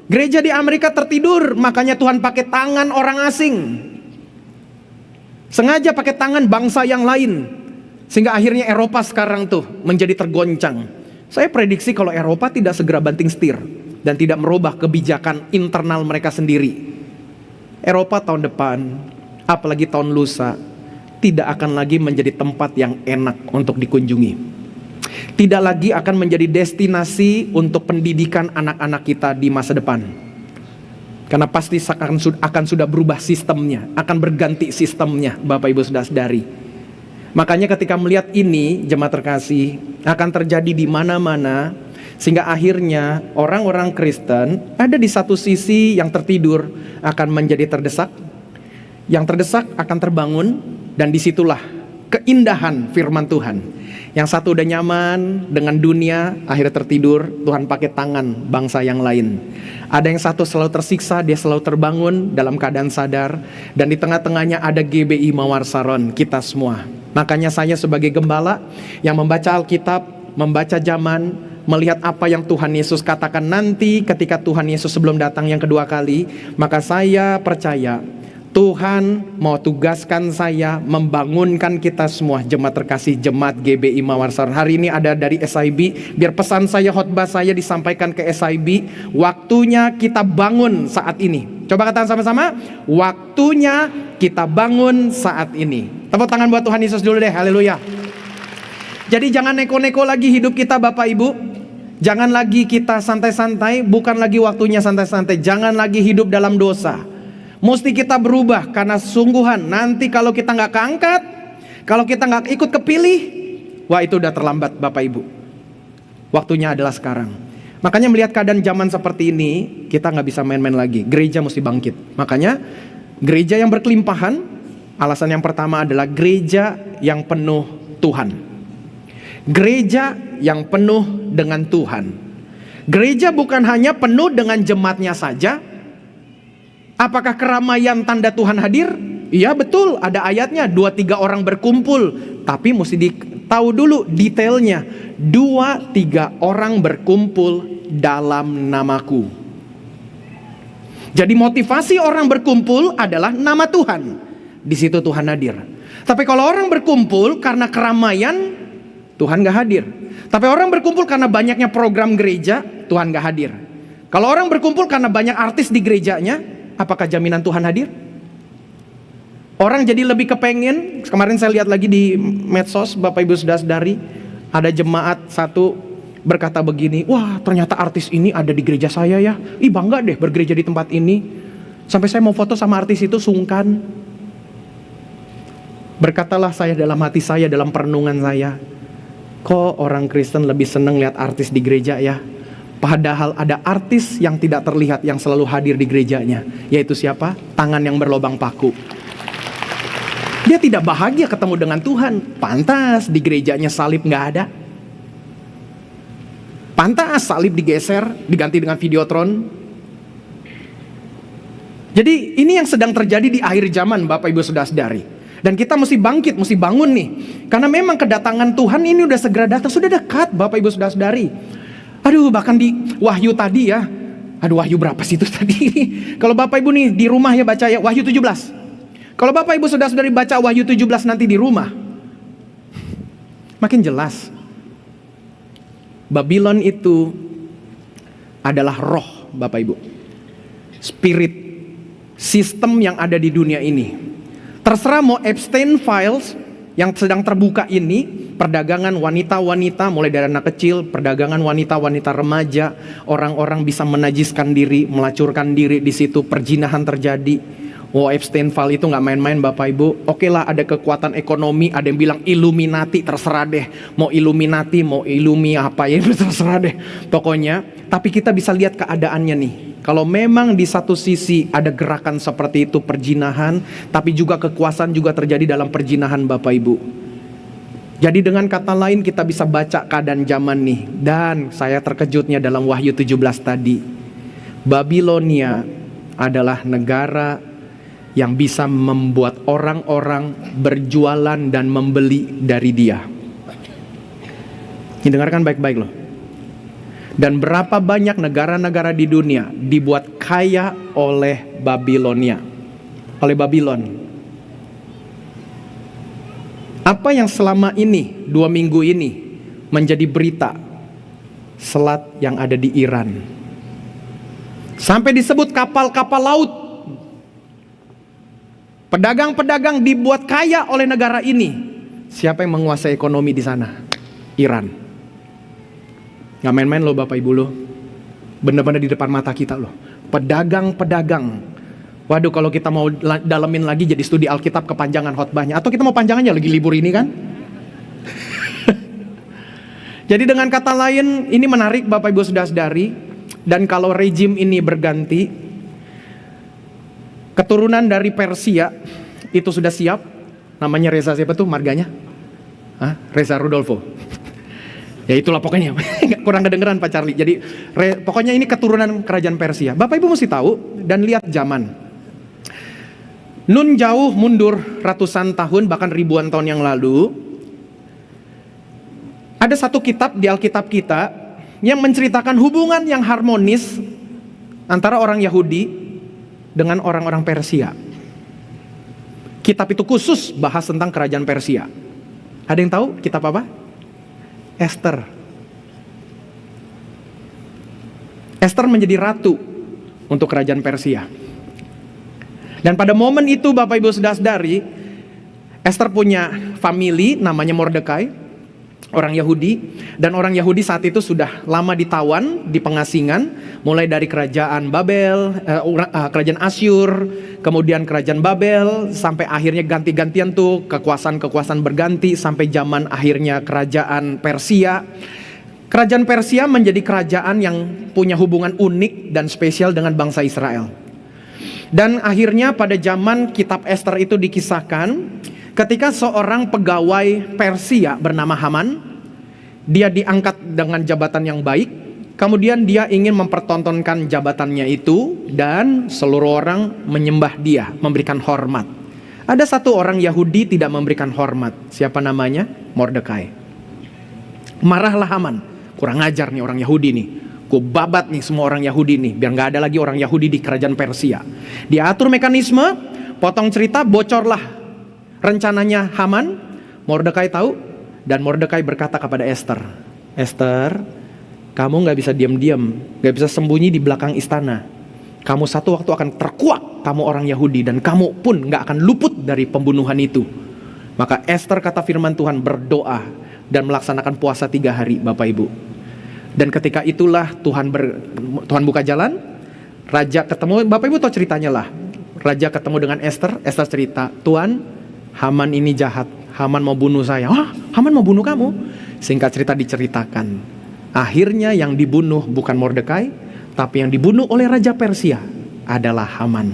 Gereja di Amerika tertidur. Makanya Tuhan pakai tangan orang asing. Sengaja pakai tangan bangsa yang lain. Sehingga akhirnya Eropa sekarang tuh menjadi tergoncang. Saya prediksi kalau Eropa tidak segera banting setir, dan tidak merubah kebijakan internal mereka sendiri, Eropa tahun depan, apalagi tahun lusa, tidak akan lagi menjadi tempat yang enak untuk dikunjungi. Tidak lagi akan menjadi destinasi untuk pendidikan anak-anak kita di masa depan. Karena pasti akan sudah berubah sistemnya, akan berganti sistemnya, Bapak Ibu Saudara-saudari. Makanya ketika melihat ini, jemaat terkasih, akan terjadi di mana-mana, sehingga akhirnya orang-orang Kristen ada di satu sisi yang tertidur akan menjadi terdesak, yang terdesak akan terbangun, dan disitulah keindahan firman Tuhan. Yang satu udah nyaman dengan dunia, akhirnya tertidur, Tuhan pakai tangan bangsa yang lain. Ada yang satu selalu tersiksa, dia selalu terbangun dalam keadaan sadar, dan di tengah-tengahnya ada GBI Mawar Saron, kita semua. Makanya saya sebagai gembala yang membaca Alkitab, membaca zaman, melihat apa yang Tuhan Yesus katakan nanti ketika Tuhan Yesus sebelum datang yang kedua kali, maka saya percaya Tuhan mau tugaskan saya membangunkan kita semua, jemaat terkasih, jemaat GBI Mawar Saron. Hari ini ada dari SIB, biar pesan saya, khotbah saya disampaikan ke SIB. Waktunya kita bangun saat ini. Coba katakan sama-sama, waktunya kita bangun saat ini. Tepuk tangan buat Tuhan Yesus dulu deh, haleluya. Jadi jangan neko-neko lagi hidup kita, Bapak Ibu. Jangan lagi kita santai-santai, bukan lagi waktunya santai-santai. Jangan lagi hidup dalam dosa. Mesti kita berubah, karena sungguhan nanti kalau kita nggak keangkat, kalau kita nggak ikut kepilih, wah itu udah terlambat, Bapak Ibu. Waktunya adalah sekarang. Makanya melihat keadaan zaman seperti ini, kita nggak bisa main-main lagi. Gereja mesti bangkit. Makanya gereja yang berkelimpahan, alasan yang pertama adalah gereja yang penuh Tuhan. Gereja yang penuh dengan Tuhan. Gereja bukan hanya penuh dengan jemaatnya saja. Apakah keramaian tanda Tuhan hadir? Iya betul, ada ayatnya 2-3 orang berkumpul. Tapi mesti tahu dulu detailnya. 2-3 orang berkumpul dalam namaku. Jadi motivasi orang berkumpul adalah nama Tuhan. Di situ Tuhan hadir. Tapi kalau orang berkumpul karena keramaian, Tuhan gak hadir. Tapi orang berkumpul karena banyaknya program gereja, Tuhan gak hadir. Kalau orang berkumpul karena banyak artis di gerejanya, apakah jaminan Tuhan hadir? Orang jadi lebih kepengen. Kemarin saya lihat lagi di medsos, Bapak Ibu Saudara-saudari, ada jemaat satu berkata begini, wah ternyata artis ini ada di gereja saya ya. Ih bangga deh bergereja di tempat ini. Sampai saya mau foto sama artis itu sungkan. Berkatalah saya dalam hati saya, dalam perenungan saya, kok orang Kristen lebih seneng lihat artis di gereja ya? Padahal ada artis yang tidak terlihat yang selalu hadir di gerejanya. Yaitu siapa? Tangan yang berlobang paku. Dia tidak bahagia ketemu dengan Tuhan. Pantas di gerejanya salib gak ada. Pantas salib digeser, diganti dengan videotron. Jadi ini yang sedang terjadi di akhir zaman, Bapak Ibu Saudara-saudari. Dan kita mesti bangkit, mesti bangun nih. Karena memang kedatangan Tuhan ini udah segera datang, sudah dekat, Bapak Ibu Saudara-saudari. Aduh, bahkan di Wahyu tadi ya. Aduh, Wahyu berapa sih itu tadi? Kalau Bapak Ibu nih di rumah ya baca ya Wahyu 17. Kalau Bapak Ibu Saudara-saudari baca Wahyu 17 nanti di rumah, makin jelas. Babylon itu adalah roh, Bapak Ibu. Spirit, sistem yang ada di dunia ini. Terserah mau Epstein Files yang sedang terbuka ini, perdagangan wanita-wanita mulai dari anak kecil, perdagangan wanita-wanita remaja, orang-orang bisa menajiskan diri, melacurkan diri di situ, perzinahan terjadi. Oh, Epstein Files itu nggak main-main, Bapak Ibu. Oke lah, ada kekuatan ekonomi, ada yang bilang Illuminati, terserah deh. Mau Illuminati, mau Illumi apa ya, terserah deh. Pokoknya, tapi kita bisa lihat keadaannya nih. Kalau memang di satu sisi ada gerakan seperti itu perzinahan, tapi juga kekuasaan juga terjadi dalam perzinahan, Bapak Ibu. Jadi dengan kata lain kita bisa baca keadaan zaman nih. Dan saya terkejutnya dalam Wahyu 17 tadi, Babilonia adalah negara yang bisa membuat orang-orang berjualan dan membeli dari dia. Ini dengarkan baik-baik loh. Dan berapa banyak negara-negara di dunia dibuat kaya oleh Babilonia, oleh Babylon. Apa yang selama ini 2 minggu ini menjadi berita, selat yang ada di Iran, Sampai disebut kapal-kapal laut. Pedagang-pedagang dibuat kaya oleh negara ini. Siapa yang menguasai ekonomi di sana? Iran. Gak main-main loh Bapak Ibu loh. Bener-bener di depan mata kita loh. Pedagang-pedagang. Waduh, kalau kita mau dalemin lagi jadi studi Alkitab kepanjangan khotbahnya. Atau kita mau panjangannya lagi libur ini kan? Jadi dengan kata lain, ini menarik Bapak Ibu Saudara-saudari. Dan kalau rejim ini berganti, keturunan dari Persia itu sudah siap. Namanya Reza siapa tuh marganya? Reza Rudolfo. Ya itulah pokoknya. Kurang kedengeran Pak Charlie. Jadi pokoknya ini keturunan kerajaan Persia. Bapak Ibu mesti tahu dan lihat zaman. Nun jauh mundur ratusan tahun bahkan ribuan tahun yang lalu. Ada satu kitab di Alkitab kita yang menceritakan hubungan yang harmonis antara orang Yahudi dengan orang-orang Persia. Kitab itu khusus bahas tentang kerajaan Persia. Ada yang tahu kitab apa? Esther. Esther menjadi ratu untuk kerajaan Persia. Dan pada momen itu Bapak Ibu Saudara-saudari, Esther punya family namanya Mordekai, orang Yahudi, dan orang Yahudi saat itu sudah lama ditawan, di pengasingan, mulai dari kerajaan Babel, kerajaan Asyur, kemudian kerajaan Babel, sampai akhirnya ganti-gantian tuh kekuasaan-kekuasaan berganti sampai zaman akhirnya kerajaan Persia. Kerajaan Persia menjadi kerajaan yang punya hubungan unik dan spesial dengan bangsa Israel. Dan akhirnya pada zaman kitab Esther itu dikisahkan, ketika seorang pegawai Persia bernama Haman, dia diangkat dengan jabatan yang baik, kemudian dia ingin mempertontonkan jabatannya itu, dan seluruh orang menyembah dia, memberikan hormat. Ada satu orang Yahudi tidak memberikan hormat. Siapa namanya? Mordekai. Marahlah Haman. Kurang ajar nih orang Yahudi nih. Gue babat nih semua orang Yahudi nih, biar gak ada lagi orang Yahudi di kerajaan Persia. Dia atur mekanisme, potong cerita, bocorlah rencananya Haman. Mordekai tahu, dan Mordekai berkata kepada Esther, Esther, kamu gak bisa diam-diam, gak bisa sembunyi di belakang istana. Kamu satu waktu akan terkuak, kamu orang Yahudi, dan kamu pun gak akan luput dari pembunuhan itu. Maka Esther, kata firman Tuhan, berdoa dan melaksanakan puasa 3 hari Bapak Ibu. Dan ketika itulah Tuhan buka jalan. Raja ketemu, Bapak Ibu tahu ceritanya lah. Raja ketemu dengan Esther. Esther cerita, Tuan, Haman ini jahat. Haman mau bunuh saya. Wah, Haman mau bunuh kamu? Singkat cerita diceritakan. Akhirnya yang dibunuh bukan Mordekai, tapi yang dibunuh oleh Raja Persia adalah Haman.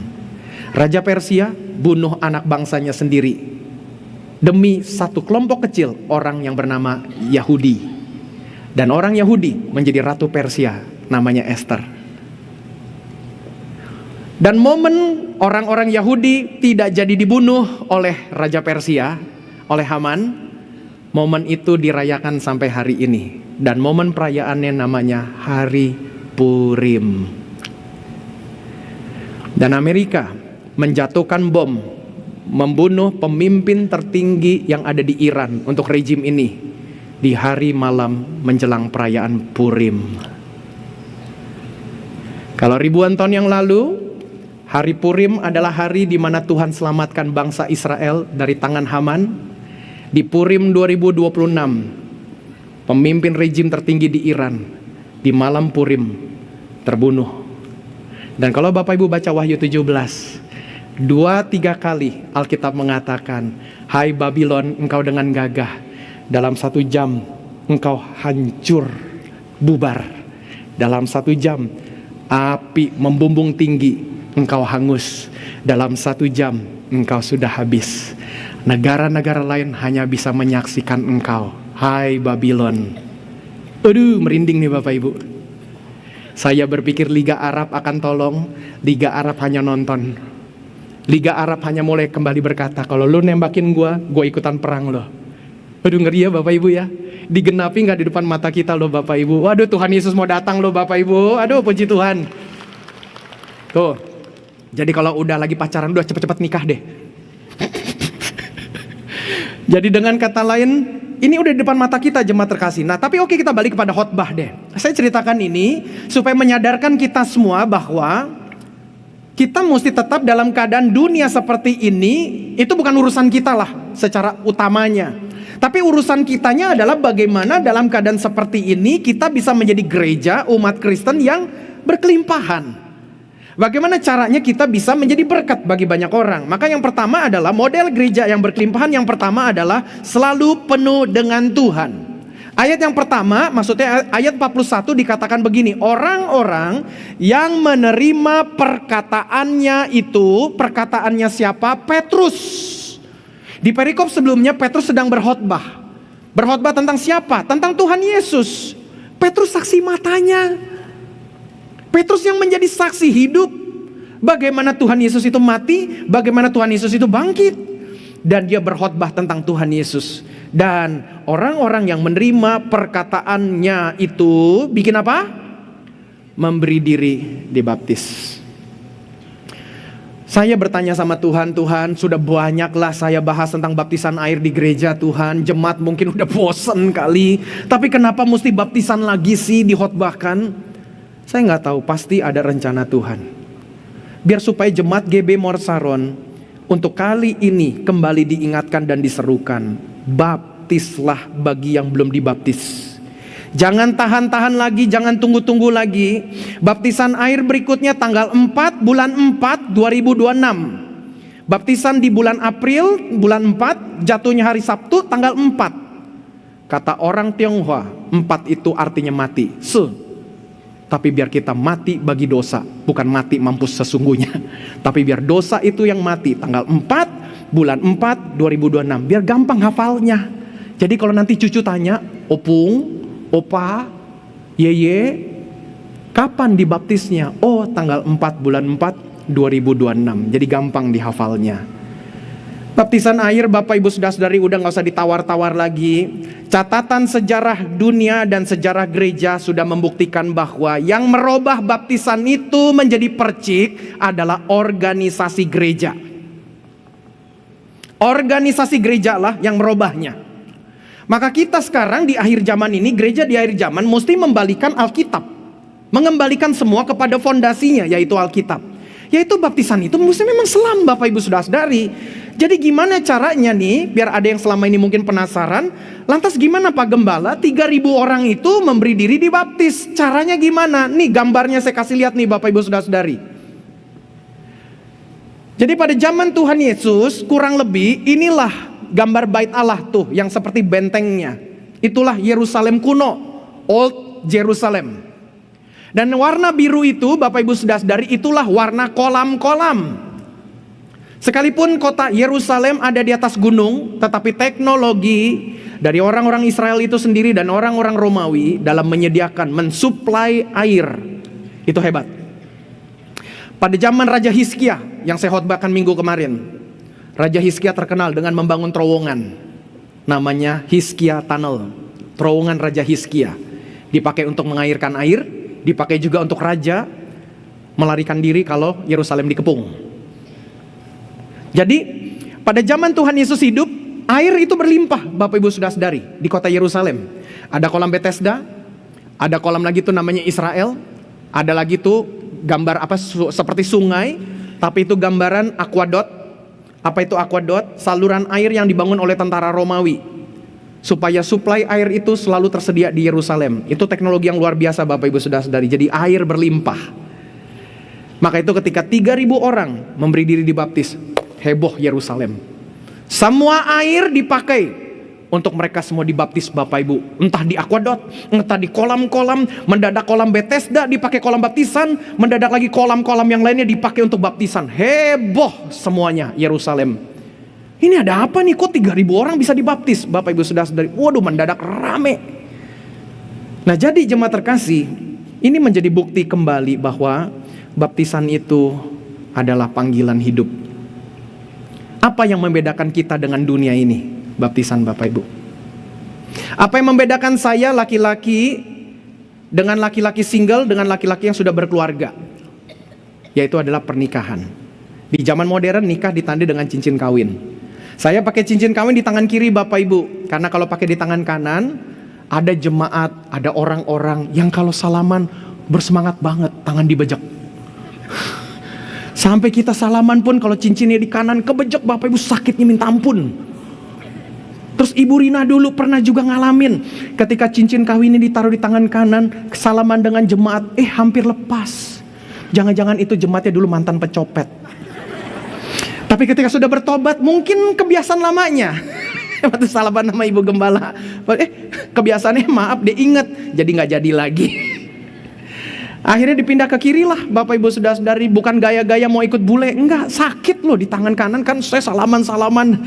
Raja Persia bunuh anak bangsanya sendiri demi satu kelompok kecil orang yang bernama Yahudi. Dan orang Yahudi menjadi ratu Persia, namanya Esther. Dan momen orang-orang Yahudi tidak jadi dibunuh oleh Raja Persia, oleh Haman, momen itu dirayakan sampai hari ini. Dan momen perayaannya namanya Hari Purim. Dan Amerika menjatuhkan bom, membunuh pemimpin tertinggi yang ada di Iran untuk rejim ini di hari malam menjelang perayaan Purim. Kalau ribuan tahun yang lalu, hari Purim adalah hari di mana Tuhan selamatkan bangsa Israel dari tangan Haman. Di Purim 2026, pemimpin rejim tertinggi di Iran di malam Purim terbunuh. Dan kalau Bapak Ibu baca Wahyu 17, 2-3 kali Alkitab mengatakan, hai Babylon, engkau dengan gagah, dalam 1 jam engkau hancur, bubar. Dalam 1 jam api membumbung tinggi, engkau hangus. Dalam 1 jam engkau sudah habis. Negara-negara lain hanya bisa menyaksikan engkau, hai Babylon. Aduh, merinding nih Bapak Ibu. Saya berpikir Liga Arab akan tolong. Liga Arab hanya nonton. Liga Arab hanya mulai kembali berkata, kalau lu nembakin gue ikutan perang loh. Aduh, ngeri ya Bapak Ibu ya. Digenapi gak di depan mata kita loh Bapak Ibu. Waduh, Tuhan Yesus mau datang loh Bapak Ibu. Aduh, puji Tuhan. Tuh. Jadi kalau udah lagi pacaran, udah cepet-cepet nikah deh. Jadi dengan kata lain, Ini udah di depan mata kita jemaat terkasih. Nah tapi oke, kita balik kepada khotbah deh. Saya ceritakan ini supaya menyadarkan kita semua bahwa kita mesti tetap dalam keadaan dunia seperti ini. Itu bukan urusan kita lah secara utamanya. Tapi urusan kitanya adalah bagaimana dalam keadaan seperti ini kita bisa menjadi gereja umat Kristen yang berkelimpahan. Bagaimana caranya kita bisa menjadi berkat bagi banyak orang. Maka yang pertama adalah model gereja yang berkelimpahan. Yang pertama adalah selalu penuh dengan Tuhan. Ayat yang pertama, maksudnya ayat 41 dikatakan begini. Orang-orang yang menerima perkataannya itu, perkataannya siapa? Petrus. Di perikop sebelumnya Petrus sedang berkhotbah. Berkhotbah tentang siapa? Tentang Tuhan Yesus. Petrus saksi matanya. Petrus yang menjadi saksi hidup bagaimana Tuhan Yesus itu mati, bagaimana Tuhan Yesus itu bangkit. Dan dia berkhotbah tentang Tuhan Yesus. Dan orang-orang yang menerima perkataannya itu bikin apa? Memberi diri dibaptis. Saya bertanya sama Tuhan, Tuhan sudah banyaklah saya bahas tentang baptisan air di gereja Tuhan. Jemaat mungkin udah bosen kali. Tapi kenapa mesti baptisan lagi sih dikhotbahkan? Saya nggak tahu, pasti ada rencana Tuhan. Biar supaya jemaat GB Morsaron untuk kali ini kembali diingatkan dan diserukan. Baptislah bagi yang belum dibaptis. Jangan tahan-tahan lagi, jangan tunggu-tunggu lagi. Baptisan air berikutnya tanggal 4 bulan 4 2026. Baptisan di bulan April bulan 4, jatuhnya hari Sabtu tanggal 4. Kata orang Tionghoa, 4 itu artinya mati. Tapi biar kita mati bagi dosa, bukan mati mampus sesungguhnya. Tapi biar dosa itu yang mati tanggal 4 bulan 4 2026. Biar gampang hafalnya. Jadi kalau nanti cucu tanya, Opung, Opa, Yeye, kapan dibaptisnya? Oh, tanggal 4 bulan 4 2026. Jadi gampang dihafalnya. Baptisan air Bapak Ibu Saudara-saudari udah gak usah ditawar-tawar lagi. Catatan sejarah dunia dan sejarah gereja sudah membuktikan bahwa yang merubah baptisan itu menjadi percik adalah organisasi gereja. Organisasi gereja lah yang merubahnya. Maka kita sekarang di akhir zaman ini, gereja di akhir zaman mesti membalikan Alkitab. Mengembalikan semua kepada fondasinya, yaitu Alkitab. Yaitu baptisan itu mesti memang selam Bapak Ibu Saudara-saudari. Jadi gimana caranya nih, biar ada yang selama ini mungkin penasaran, lantas gimana Pak Gembala 3.000 orang itu memberi diri dibaptis? Caranya gimana? Nih gambarnya saya kasih lihat nih Bapak Ibu Saudara-saudari. Jadi pada zaman Tuhan Yesus kurang lebih inilah gambar bait Allah tuh yang seperti bentengnya. Itulah Yerusalem kuno, Old Jerusalem. Dan warna biru itu Bapak Ibu Saudara-saudari itulah warna kolam-kolam. Sekalipun kota Yerusalem ada di atas gunung, tetapi teknologi dari orang-orang Israel itu sendiri dan orang-orang Romawi dalam menyediakan, mensuplai air, itu hebat. Pada zaman Raja Hizkia yang saya khotbahkan minggu kemarin, Raja Hizkia terkenal dengan membangun terowongan, namanya Hizkia Tunnel. Terowongan Raja Hizkia dipakai untuk mengairkan air, dipakai juga untuk raja melarikan diri kalau Yerusalem dikepung. Jadi pada zaman Tuhan Yesus hidup, air itu berlimpah Bapak Ibu Saudara-saudari di kota Yerusalem. Ada kolam Bethesda, ada kolam lagi tuh namanya Israel, ada lagi tuh gambar apa seperti sungai, tapi itu gambaran aquadot. Apa itu aquadot? Saluran air yang dibangun oleh tentara Romawi supaya suplai air itu selalu tersedia di Yerusalem. Itu teknologi yang luar biasa Bapak Ibu Saudara-saudari. Jadi air berlimpah. Maka itu ketika 3.000 orang memberi diri dibaptis, heboh Yerusalem. Semua air dipakai untuk mereka semua dibaptis Bapak Ibu. Entah di aquadot, entah di kolam-kolam. Mendadak kolam Bethesda dipakai kolam baptisan, mendadak lagi kolam-kolam yang lainnya dipakai untuk baptisan. Heboh semuanya Yerusalem. Ini ada apa nih, kok 3.000 orang bisa dibaptis Bapak Ibu Saudara-saudari? Waduh, mendadak rame. Nah jadi jemaat terkasih, ini menjadi bukti kembali bahwa baptisan itu adalah panggilan hidup. Apa yang membedakan kita dengan dunia ini? Baptisan Bapak Ibu. Apa yang membedakan saya laki-laki dengan laki-laki single dengan laki-laki yang sudah berkeluarga? Yaitu adalah pernikahan. Di zaman modern nikah ditandai dengan cincin kawin. Saya pakai cincin kawin di tangan kiri Bapak Ibu, karena kalau pakai di tangan kanan, ada jemaat, ada orang-orang yang kalau salaman bersemangat banget, tangan dibejek. Sampai kita salaman pun kalau cincinnya di kanan kebejek Bapak Ibu, sakitnya minta ampun. Terus Ibu Rina dulu pernah juga ngalamin, ketika cincin kawinnya ditaruh di tangan kanan, salaman dengan jemaat, hampir lepas. Jangan-jangan itu jemaatnya dulu mantan pecopet. Tapi ketika sudah bertobat, mungkin kebiasaan lamanya. Waktu salaman sama Ibu Gembala, kebiasaannya maaf dia inget, jadi gak jadi lagi. Akhirnya dipindah ke kiri lah Bapak Ibu saudara-saudari. Bukan gaya-gaya mau ikut bule, enggak, sakit loh di tangan kanan kan saya salaman-salaman.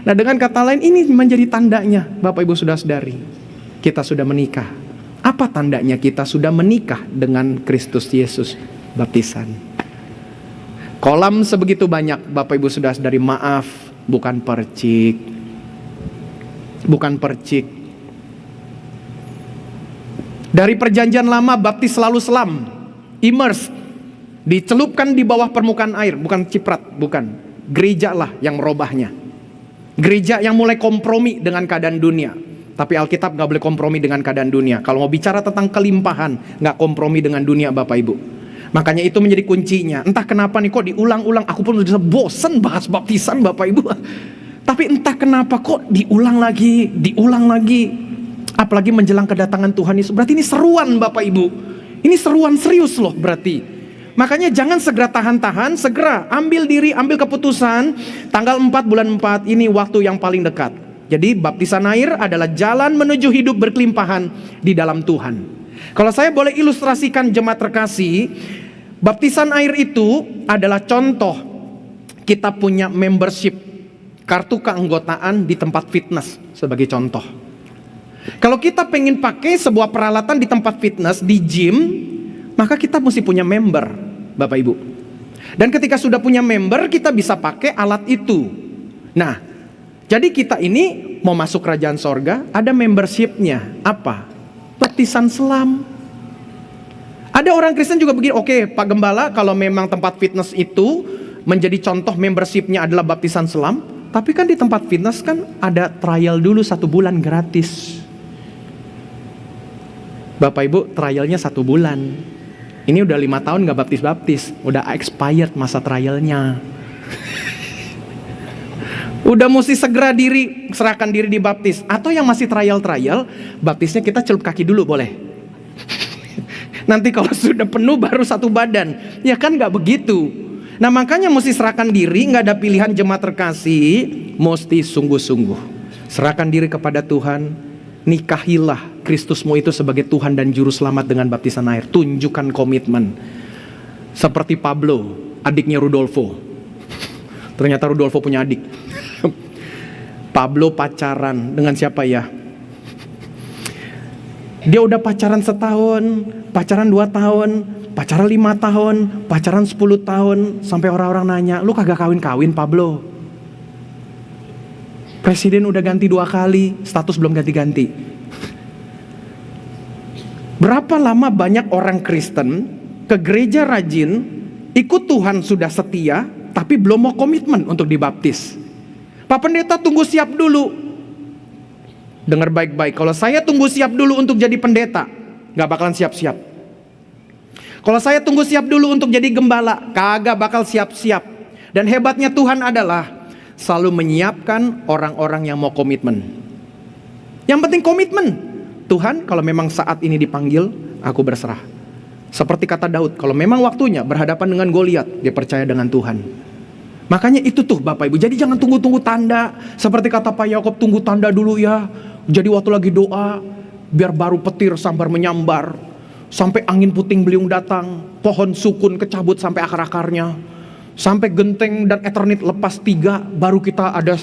Nah dengan kata lain ini menjadi tandanya Bapak Ibu saudara-saudari, kita sudah menikah. Apa tandanya kita sudah menikah dengan Kristus Yesus? Baptisan. Kolam sebegitu banyak Bapak Ibu saudara-saudari, maaf, bukan percik. Bukan percik. Dari perjanjian lama baptis selalu selam, immerse, dicelupkan di bawah permukaan air, bukan ciprat, bukan. Gereja lah yang merubahnya. Gereja yang mulai kompromi dengan keadaan dunia. Tapi Alkitab gak boleh kompromi dengan keadaan dunia. Kalau mau bicara tentang kelimpahan, gak kompromi dengan dunia Bapak Ibu. Makanya itu menjadi kuncinya. Entah kenapa nih kok diulang-ulang, aku pun sudah bosen bahas baptisan Bapak Ibu. Tapi entah kenapa kok diulang lagi. Apalagi menjelang kedatangan Tuhan Yesus. Berarti ini seruan Bapak Ibu. Ini seruan serius loh berarti. Makanya jangan segera tahan-tahan, segera ambil diri, ambil keputusan. Tanggal 4 bulan 4 ini waktu yang paling dekat. Jadi baptisan air adalah jalan menuju hidup berkelimpahan di dalam Tuhan. Kalau saya boleh ilustrasikan jemaat terkasih, baptisan air itu adalah contoh kita punya membership, kartu keanggotaan di tempat fitness sebagai contoh. Kalau kita pengen pakai sebuah peralatan di tempat fitness, di gym, maka kita mesti punya member, Bapak Ibu. Dan ketika sudah punya member, kita bisa pakai alat itu. Nah, jadi kita ini mau masuk kerajaan sorga, ada membershipnya. Apa? Baptisan selam. Ada orang Kristen juga begini, oke Pak Gembala, kalau memang tempat fitness itu menjadi contoh membershipnya adalah baptisan selam, tapi kan di tempat fitness kan ada trial dulu 1 bulan gratis. Bapak Ibu, trialnya 1 bulan. Ini udah 5 tahun gak baptis-baptis, udah expired masa trialnya. Udah mesti segera serahkan diri dibaptis. Atau yang masih trial, baptisnya kita celup kaki dulu boleh. Nanti kalau sudah penuh baru 1 badan. Ya kan gak begitu. Nah makanya mesti serahkan diri, gak ada pilihan jemaat terkasih, mesti sungguh-sungguh. Serahkan diri kepada Tuhan. Nikahilah Kristusmu itu sebagai Tuhan dan Juru Selamat dengan baptisan air. Tunjukkan komitmen. Seperti Pablo, adiknya Rudolfo. Ternyata Rudolfo punya adik. Pablo pacaran dengan siapa ya? Dia udah pacaran 1 tahun, pacaran 2 tahun, pacaran 5 tahun, pacaran 10 tahun. Sampai orang-orang nanya, lu kagak kawin-kawin Pablo? Presiden udah ganti 2 kali, status belum ganti-ganti. Berapa lama banyak orang Kristen ke gereja rajin, ikut Tuhan sudah setia, tapi belum mau komitmen untuk dibaptis. Pak Pendeta tunggu siap dulu. Dengar baik-baik, kalau saya tunggu siap dulu untuk jadi pendeta, gak bakalan siap-siap. Kalau saya tunggu siap dulu untuk jadi gembala, kagak bakal siap-siap. Dan hebatnya Tuhan adalah selalu menyiapkan orang-orang yang mau komitmen. Yang penting komitmen. Tuhan, kalau memang saat ini dipanggil, aku berserah. Seperti kata Daud, kalau memang waktunya berhadapan dengan Goliat, dia percaya dengan Tuhan. Makanya itu tuh Bapak Ibu. Jadi jangan tunggu-tunggu tanda. Seperti kata Pak Yakob, tunggu tanda dulu ya. Jadi waktu lagi doa, biar baru petir sambar menyambar, sampai angin puting beliung datang, pohon sukun kecabut sampai akar-akarnya, sampai genteng dan eternit lepas 3, baru kita ada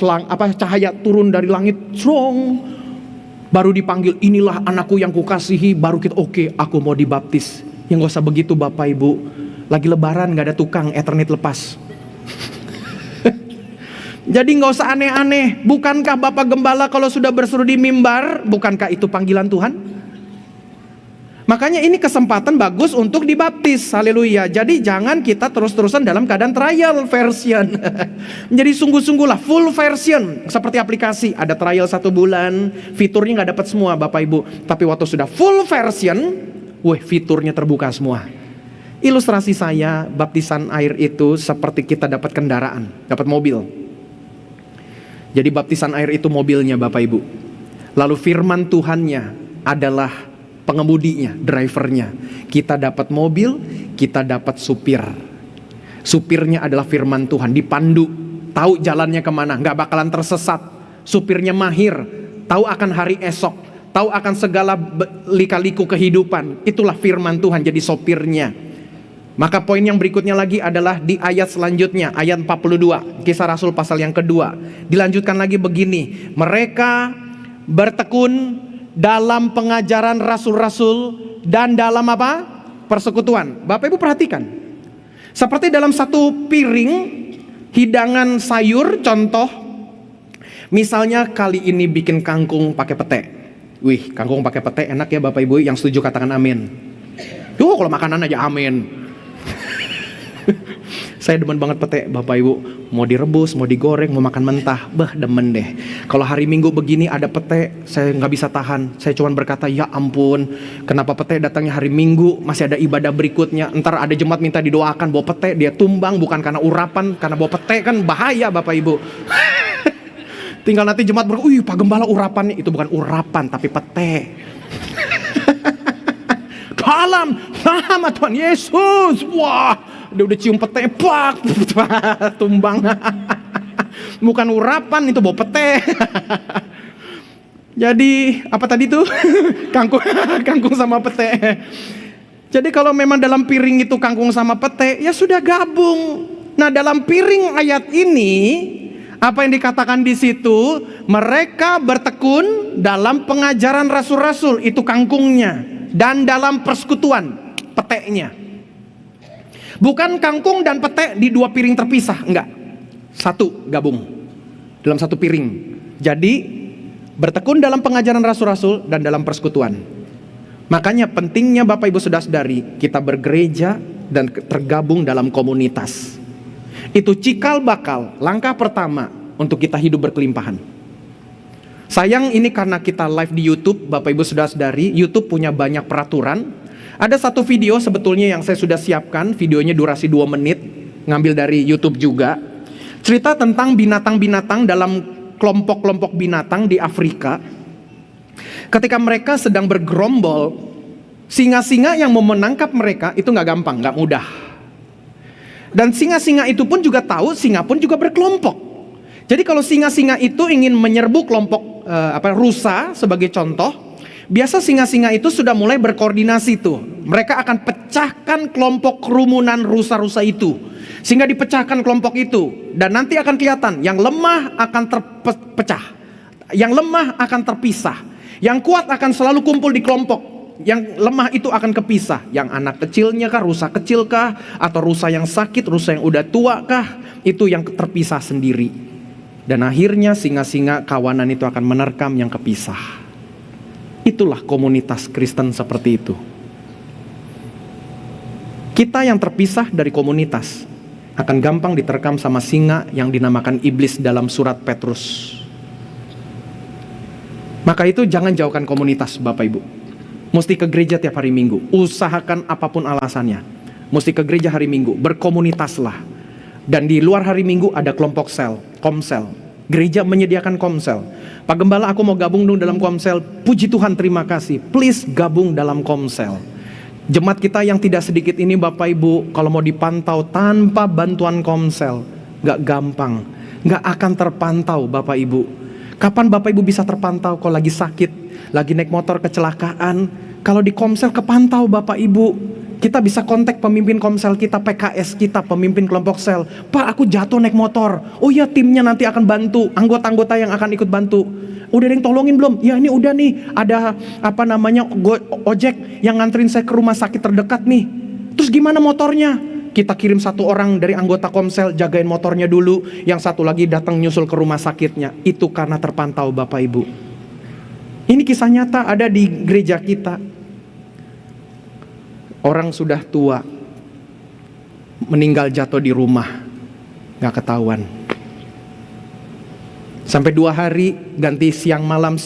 cahaya turun dari langit, strong. Baru dipanggil, inilah anakku yang kukasihi, baru kita oke, aku mau dibaptis. Yang gak usah begitu Bapak Ibu. Lagi lebaran gak ada tukang eternit lepas. Jadi gak usah aneh-aneh. Bukankah Bapak Gembala kalau sudah berseru di mimbar, bukankah itu panggilan Tuhan? Makanya ini kesempatan bagus untuk dibaptis. Haleluya. Jadi jangan kita terus-terusan dalam keadaan trial version. Jadi sungguh-sungguhlah full version. Seperti aplikasi, ada trial 1 bulan, fiturnya gak dapat semua Bapak Ibu. Tapi waktu sudah full version, fiturnya terbuka semua. Ilustrasi saya, baptisan air itu seperti kita dapat kendaraan, dapat mobil. Jadi baptisan air itu mobilnya Bapak Ibu. Lalu firman Tuhannya adalah pengemudinya, drivernya. Kita dapat mobil, kita dapat supir. Supirnya adalah firman Tuhan, dipandu, tahu jalannya kemana, gak bakalan tersesat. Supirnya mahir, tahu akan hari esok, tahu akan segala lika-liku kehidupan. Itulah firman Tuhan jadi sopirnya. Maka poin yang berikutnya lagi adalah di ayat selanjutnya, ayat 42, Kisah Rasul pasal yang kedua. Dilanjutkan lagi begini, mereka bertekun dalam pengajaran rasul-rasul dan dalam apa? Persekutuan. Bapak Ibu perhatikan. Seperti dalam satu piring hidangan sayur, contoh misalnya kali ini bikin kangkung pakai pete. Wih, kangkung pakai pete enak ya Bapak Ibu, yang setuju katakan amin. Kalau makanan aja amin. Saya demen banget pete Bapak Ibu. Mau direbus, mau digoreng, mau makan mentah, demen deh. Kalau hari Minggu begini ada pete, saya gak bisa tahan. Saya cuma berkata, ya ampun, kenapa pete datangnya hari Minggu, masih ada ibadah berikutnya. Ntar ada jemaat minta didoakan bawa pete, dia tumbang bukan karena urapan, karena bawa pete kan bahaya Bapak Ibu. Tinggal nanti jemaat berkata, Pak Gembala urapannya, itu bukan urapan tapi pete. Dalam nama Tuhan Yesus, dia udah cium pete, tumbang. Bukan urapan, itu bawa pete. Jadi apa tadi tuh? Kangkung sama pete. Jadi kalau memang dalam piring itu kangkung sama pete, ya sudah gabung. Nah dalam piring ayat ini, apa yang dikatakan di situ? Mereka bertekun dalam pengajaran rasul-rasul, itu kangkungnya, dan dalam persekutuan, peteknya. Bukan kangkung dan pete di 2 piring terpisah, enggak. Satu gabung dalam satu piring. Jadi bertekun dalam pengajaran rasul-rasul dan dalam persekutuan. Makanya pentingnya Bapak Ibu Saudara-saudari, kita bergereja dan tergabung dalam komunitas. Itu cikal bakal langkah pertama untuk kita hidup berkelimpahan. Sayang ini karena kita live di YouTube, Bapak Ibu Saudara-saudari, YouTube punya banyak peraturan. Ada satu video sebetulnya yang saya sudah siapkan, videonya durasi 2 menit, ngambil dari YouTube juga. Cerita tentang binatang-binatang dalam kelompok-kelompok binatang di Afrika. Ketika mereka sedang bergerombol, singa-singa yang mau menangkap mereka itu gak gampang, gak mudah. Dan singa-singa itu pun juga tahu, singa pun juga berkelompok. Jadi kalau singa-singa itu ingin menyerbu kelompok rusa sebagai contoh, biasa singa-singa itu sudah mulai berkoordinasi tuh. Mereka akan pecahkan kelompok kerumunan rusa-rusa itu. Sehingga dipecahkan kelompok itu. Dan nanti akan kelihatan, yang lemah akan terpecah, yang lemah akan terpisah, yang kuat akan selalu kumpul di kelompok, yang lemah itu akan kepisah. Yang anak kecilnya kah, rusa kecil kah, atau rusa yang sakit, rusa yang udah tua kah, itu yang terpisah sendiri. Dan akhirnya singa-singa kawanan itu akan menerkam yang kepisah. Itulah komunitas Kristen seperti itu. Kita yang terpisah dari komunitas akan gampang diterkam sama singa yang dinamakan iblis dalam surat Petrus. Maka itu jangan jauhkan komunitas Bapak Ibu. Mesti ke gereja tiap hari Minggu. Usahakan apapun alasannya. Mesti ke gereja hari Minggu. Berkomunitaslah. Dan di luar hari Minggu ada kelompok sel, komsel. Gereja menyediakan komsel. Pak Gembala, aku mau gabung dong dalam komsel. Puji Tuhan, terima kasih. Please gabung dalam komsel. Jemaat kita yang tidak sedikit ini Bapak Ibu, kalau mau dipantau tanpa bantuan komsel, gak gampang, gak akan terpantau Bapak Ibu. Kapan Bapak Ibu bisa terpantau? Kalau lagi sakit, lagi naik motor kecelakaan, kalau di komsel kepantau Bapak Ibu. Kita bisa kontak pemimpin komsel kita, PKS kita, pemimpin kelompok sel. Pak, aku jatuh naik motor. Oh ya, timnya nanti akan bantu, anggota-anggota yang akan ikut bantu. Udah ada yang tolongin belum? Ya ini udah nih, ada ojek yang nganterin saya ke rumah sakit terdekat nih. Terus gimana motornya? Kita kirim 1 orang dari anggota komsel jagain motornya dulu, yang 1 lagi datang nyusul ke rumah sakitnya. Itu karena terpantau Bapak Ibu. Ini kisah nyata ada di gereja kita. Orang sudah tua, meninggal jatuh di rumah, gak ketahuan. Sampai 2 hari ganti siang malam,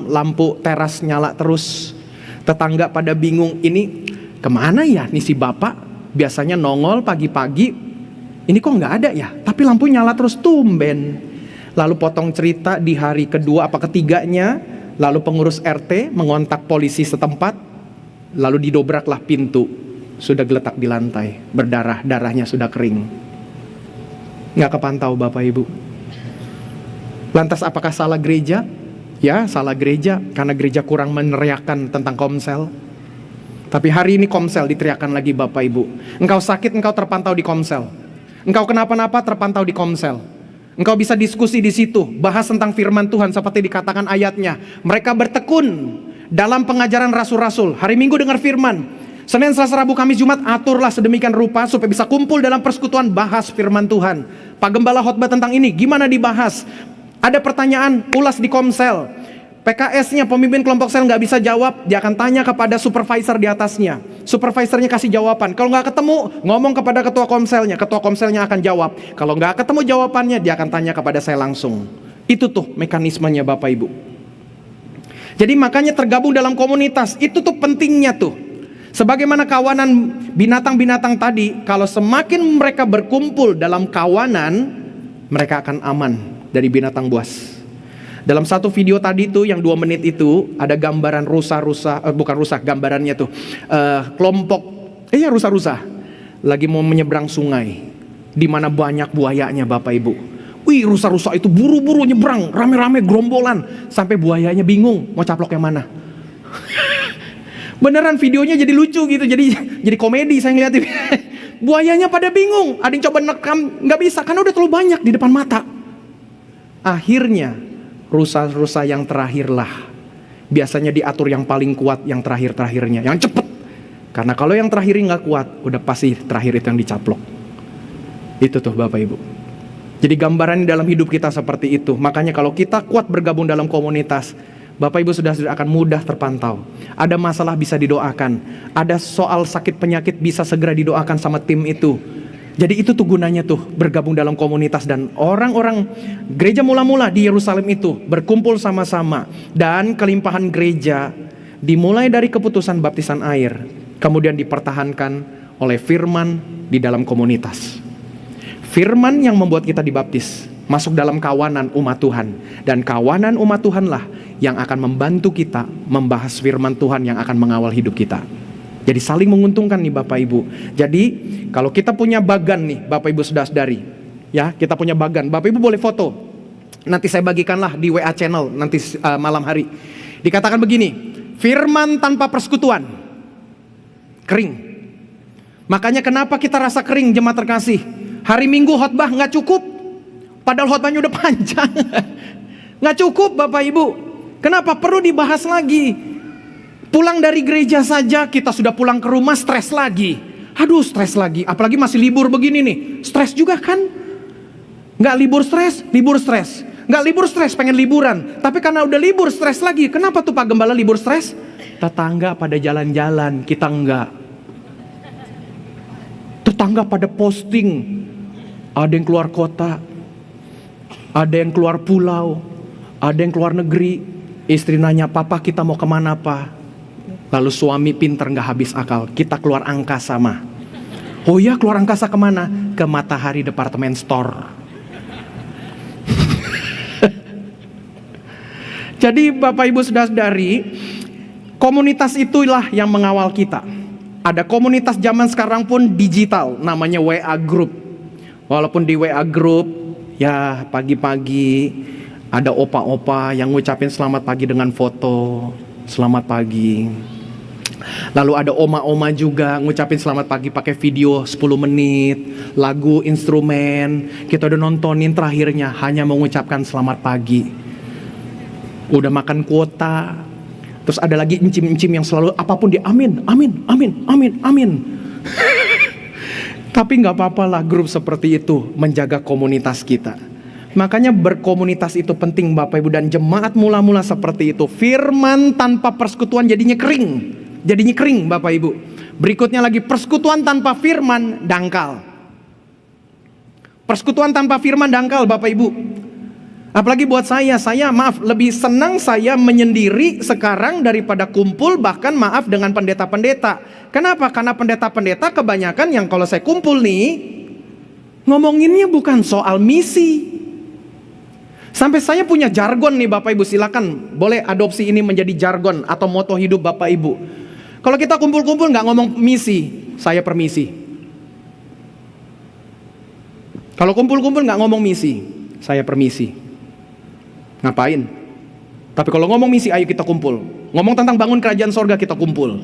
lampu teras nyala terus. Tetangga pada bingung, ini kemana ya nih si bapak? Biasanya nongol pagi-pagi, ini kok gak ada ya? Tapi lampu nyala terus, tumben. Lalu potong cerita di hari kedua apa ketiganya, lalu pengurus RT mengontak polisi setempat. Lalu didobraklah pintu, sudah geletak di lantai, berdarah, darahnya sudah kering. Nggak kepantau Bapak Ibu. Lantas apakah salah gereja? Ya salah gereja, karena gereja kurang meneriakan tentang komsel. Tapi hari ini komsel diteriakan lagi Bapak Ibu. Engkau sakit, engkau terpantau di komsel. Engkau kenapa-napa, terpantau di komsel. Engkau bisa diskusi di situ, bahas tentang firman Tuhan seperti dikatakan ayatnya. Mereka bertekun dalam pengajaran rasul-rasul. Hari Minggu dengar firman, Senin, Selasa, Rabu, Kamis, Jumat aturlah sedemikian rupa supaya bisa kumpul dalam persekutuan bahas firman Tuhan. Pak Gembala khotbah tentang ini, gimana dibahas? Ada pertanyaan, ulas di komsel. PKS-nya, pemimpin kelompok sel nggak bisa jawab, dia akan tanya kepada supervisor di atasnya. Supervisornya kasih jawaban. Kalau nggak ketemu, ngomong kepada ketua komselnya akan jawab. Kalau nggak ketemu jawabannya, dia akan tanya kepada saya langsung. Itu tuh mekanismenya Bapak Ibu. Jadi makanya tergabung dalam komunitas, itu tuh pentingnya tuh. Sebagaimana kawanan binatang-binatang tadi, kalau semakin mereka berkumpul dalam kawanan, mereka akan aman dari binatang buas. Dalam satu video tadi tuh yang 2 menit itu, ada gambaran gambarannya tuh kelompok rusa-rusa lagi mau menyeberang sungai, di mana banyak buayanya Bapak Ibu. Wih, rusa-rusa itu buru-buru nyebrang, rame-rame gerombolan, sampai buayanya bingung mau caplok yang mana. Beneran videonya jadi lucu gitu, jadi komedi saya ngeliatin. Buayanya pada bingung, ada yang coba nekam, nggak bisa karena udah terlalu banyak di depan mata. Akhirnya rusa-rusa yang terakhirlah biasanya diatur yang paling kuat, yang terakhir-terakhirnya, yang cepet. Karena kalau yang terakhir nggak kuat, udah pasti terakhir itu yang dicaplok. Itu tuh Bapak Ibu. Jadi gambaran dalam hidup kita seperti itu. Makanya kalau kita kuat bergabung dalam komunitas, Bapak Ibu sudah akan mudah terpantau. Ada masalah bisa didoakan. Ada soal sakit penyakit bisa segera didoakan sama tim itu. Jadi itu tuh gunanya tuh bergabung dalam komunitas. Dan orang-orang gereja mula-mula di Yerusalem itu berkumpul sama-sama. Dan kelimpahan gereja dimulai dari keputusan baptisan air, kemudian dipertahankan oleh firman di dalam komunitas. Firman yang membuat kita dibaptis, masuk dalam kawanan umat Tuhan. Dan kawanan umat Tuhanlah yang akan membantu kita membahas firman Tuhan yang akan mengawal hidup kita. Jadi saling menguntungkan nih Bapak Ibu. Jadi kalau kita punya bagan nih Bapak Ibu saudara-saudari, ya kita punya bagan, Bapak Ibu boleh foto. Nanti saya bagikanlah di WA channel nanti malam hari. Dikatakan begini, firman tanpa persekutuan kering. Makanya kenapa kita rasa kering jemaat terkasih? Hari Minggu khotbah nggak cukup, padahal khotbahnya udah panjang. Nggak cukup Bapak Ibu. Kenapa? Perlu dibahas lagi. Pulang dari gereja saja kita sudah pulang ke rumah stres lagi. Aduh stres lagi, apalagi masih libur begini nih. Stres juga kan? Nggak libur stres, nggak libur stres pengen liburan. Tapi karena udah libur stres lagi. Kenapa tuh Pak Gembala libur stres? Tetangga pada jalan-jalan, kita enggak. Tetangga pada posting. Ada yang keluar kota, ada yang keluar pulau, ada yang keluar negeri. Istri nanya, papa kita mau kemana Pak? Lalu suami pinter gak habis akal, kita keluar angkasa mah. Oh ya, keluar angkasa kemana? Ke Matahari Department Store. Jadi Bapak Ibu saudara-saudari, komunitas itulah yang mengawal kita. Ada komunitas zaman sekarang pun digital, namanya WA Group. Walaupun di WA Group, ya pagi-pagi ada opa-opa yang ngucapin selamat pagi dengan foto, selamat pagi. Lalu ada oma-oma juga ngucapin selamat pagi pakai video 10 menit, lagu, instrumen. Kita udah nontonin, terakhirnya hanya mengucapkan selamat pagi. Udah makan kuota. Terus ada lagi encim-encim yang selalu apapun dia amin, amin, amin, amin, amin. Tapi gak apa-apalah grup seperti itu menjaga komunitas kita. Makanya berkomunitas itu penting Bapak Ibu. Dan jemaat mula-mula seperti itu, firman tanpa persekutuan jadinya kering. Jadinya kering Bapak Ibu. Berikutnya lagi, persekutuan tanpa firman dangkal. Persekutuan tanpa firman dangkal, Bapak Ibu. Apalagi buat saya maaf, lebih senang saya menyendiri sekarang daripada kumpul, bahkan maaf dengan pendeta-pendeta. Kenapa? Karena pendeta-pendeta kebanyakan yang kalau saya kumpul nih, ngomonginnya bukan soal misi. Sampai saya punya jargon nih Bapak Ibu, silakan boleh adopsi ini menjadi jargon atau moto hidup Bapak Ibu. Kalau kita kumpul-kumpul nggak ngomong misi, saya permisi. Kalau kumpul-kumpul nggak ngomong misi, saya permisi. Ngapain? Tapi kalau ngomong misi, ayo kita kumpul. Ngomong tentang bangun kerajaan sorga, kita kumpul.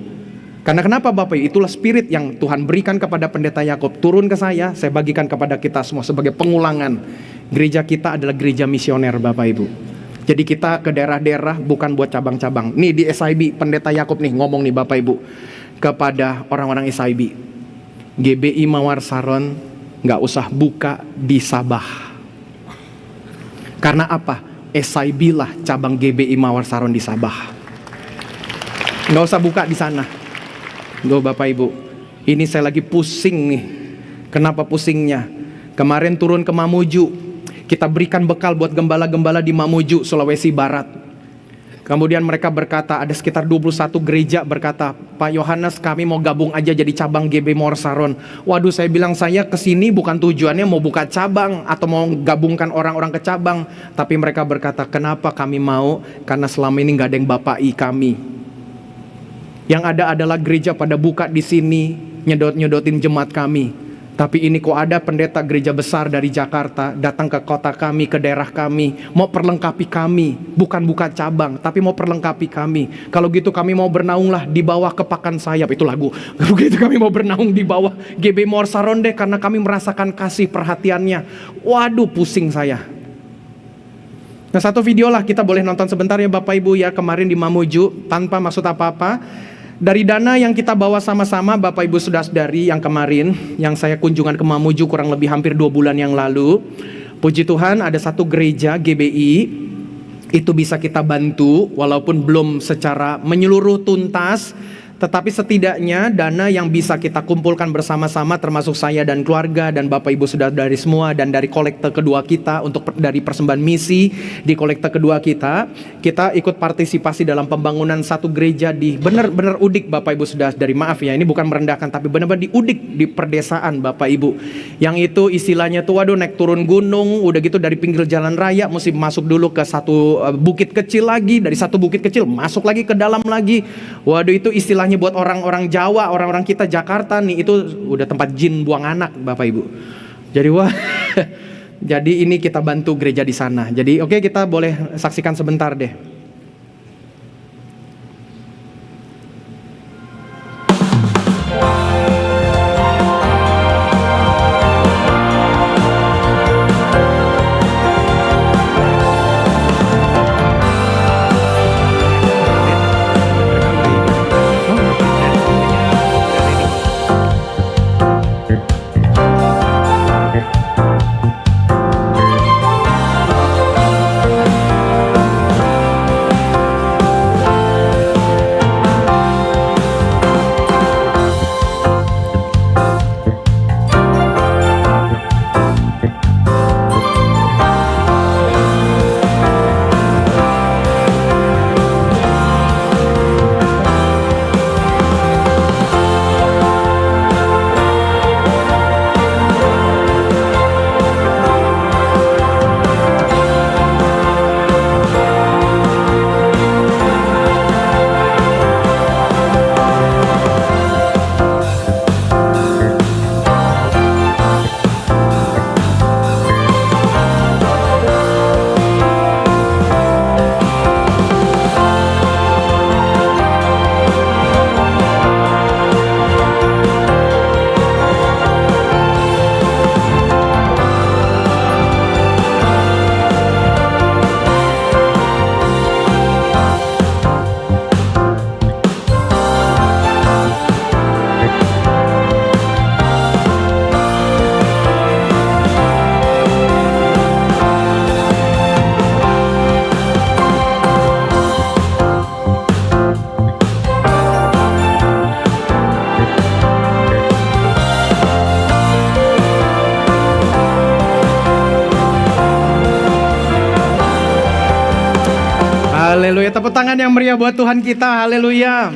Karena kenapa Bapak Ibu? Itulah spirit yang Tuhan berikan kepada pendeta Yakob, turun ke saya bagikan kepada kita semua sebagai pengulangan. Gereja kita adalah gereja misioner Bapak Ibu. Jadi kita ke daerah-daerah bukan buat cabang-cabang. Nih di SIB, pendeta Yakob nih ngomong nih Bapak Ibu kepada orang-orang SIB, GBI Mawar Saron gak usah buka di Sabah. Karena apa? SIB lah cabang GBI Mawar Saron di Sabah. Gak usah buka di sana. Loh Bapak Ibu, ini saya lagi pusing nih. Kenapa pusingnya? Kemarin turun ke Mamuju, kita berikan bekal buat gembala-gembala di Mamuju, Sulawesi Barat. Kemudian mereka berkata, ada sekitar 21 gereja berkata, Pak Yohanes kami mau gabung aja jadi cabang GB Mawar Saron. Waduh, saya bilang saya kesini bukan tujuannya mau buka cabang atau mau gabungkan orang-orang ke cabang. Tapi mereka berkata, kenapa kami mau? Karena selama ini gak ada yang bapai kami. Yang ada adalah gereja pada buka di sini, nyedot-nyedotin jemaat kami. Tapi ini kok ada pendeta gereja besar dari Jakarta datang ke kota kami, ke daerah kami, mau perlengkapi kami, bukan buka cabang, tapi mau perlengkapi kami. Kalau gitu kami mau bernaunglah di bawah kepakan sayap, itu lagu. Begitu kami mau bernaung di bawah GB Mawar Saron deh, karena kami merasakan kasih perhatiannya. Waduh, pusing saya. Nah, satu video lah kita boleh nonton sebentar ya Bapak Ibu ya, kemarin di Mamuju, tanpa maksud apa-apa. Dari dana yang kita bawa sama-sama Bapak Ibu Saudara-saudari yang kemarin, yang saya kunjungan ke Mamuju kurang lebih hampir 2 bulan yang lalu, puji Tuhan ada satu gereja GBI, itu bisa kita bantu walaupun belum secara menyeluruh tuntas, tetapi setidaknya dana yang bisa kita kumpulkan bersama-sama termasuk saya dan keluarga dan Bapak Ibu Saudara-saudari semua, dan dari kolekte kedua kita untuk dari persembahan misi di kolekte kedua kita ikut partisipasi dalam pembangunan satu gereja di benar-benar udik Bapak Ibu Saudara-saudari. Maaf ya, ini bukan merendahkan tapi benar-benar di udik, di perdesaan Bapak Ibu. Yang itu istilahnya tuh waduh, naik turun gunung, udah gitu dari pinggir jalan raya mesti masuk dulu ke satu bukit kecil lagi, dari satu bukit kecil masuk lagi ke dalam lagi. Waduh, itu istilahnya buat orang-orang Jawa, orang-orang kita Jakarta nih, itu udah tempat jin buang anak Bapak Ibu. Jadi wah, jadi ini kita bantu gereja di sana. Jadi oke, kita boleh saksikan sebentar deh. Haleluya, tepuk tangan yang meriah buat Tuhan kita, haleluya.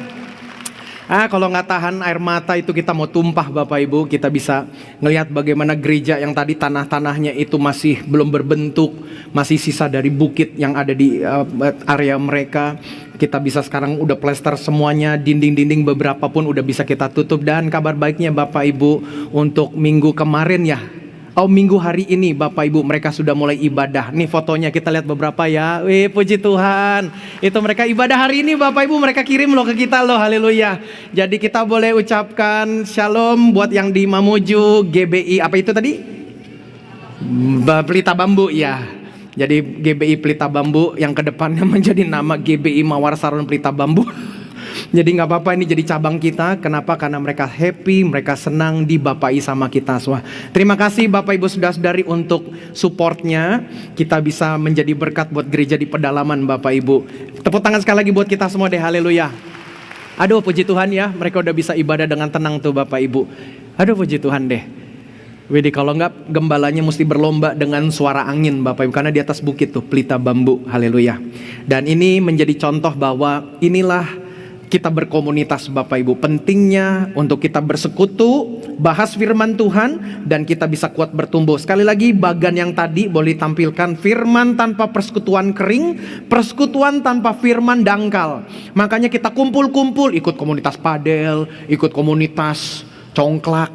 Kalau nggak tahan air mata itu kita mau tumpah Bapak Ibu. Kita bisa ngelihat bagaimana gereja yang tadi tanah-tanahnya itu masih belum berbentuk, masih sisa dari bukit yang ada di area mereka. Kita bisa sekarang udah plester semuanya, dinding-dinding beberapa pun udah bisa kita tutup. Dan kabar baiknya Bapak Ibu, untuk minggu kemarin ya, minggu hari ini Bapak Ibu mereka sudah mulai ibadah. Nih fotonya kita lihat beberapa ya. Wih, puji Tuhan. Itu mereka ibadah hari ini Bapak Ibu, mereka kirim loh ke kita loh, haleluya. Jadi kita boleh ucapkan shalom buat yang di Mamuju GBI, apa itu tadi? Pelita Bambu ya. Jadi GBI Pelita Bambu yang kedepannya menjadi nama GBI Mawar Saron Pelita Bambu. Jadi nggak apa-apa, ini jadi cabang kita. Kenapa? Karena mereka happy, mereka senang dibapai sama kita semua. Terima kasih Bapak Ibu Saudara-saudari untuk supportnya. Kita bisa menjadi berkat buat gereja di pedalaman Bapak Ibu. Tepuk tangan sekali lagi buat kita semua deh, haleluya. Aduh puji Tuhan ya, mereka udah bisa ibadah dengan tenang tuh Bapak Ibu. Aduh puji Tuhan deh. Jadi kalau nggak, gembalanya mesti berlomba dengan suara angin Bapak Ibu, karena di atas bukit tuh Pelita Bambu, haleluya. Dan ini menjadi contoh bahwa inilah kita berkomunitas Bapak Ibu. Pentingnya untuk kita bersekutu, bahas firman Tuhan, dan kita bisa kuat bertumbuh. Sekali lagi bagan yang tadi boleh ditampilkan, firman tanpa persekutuan kering, persekutuan tanpa firman dangkal. Makanya kita kumpul-kumpul, ikut komunitas padel, ikut komunitas congklak,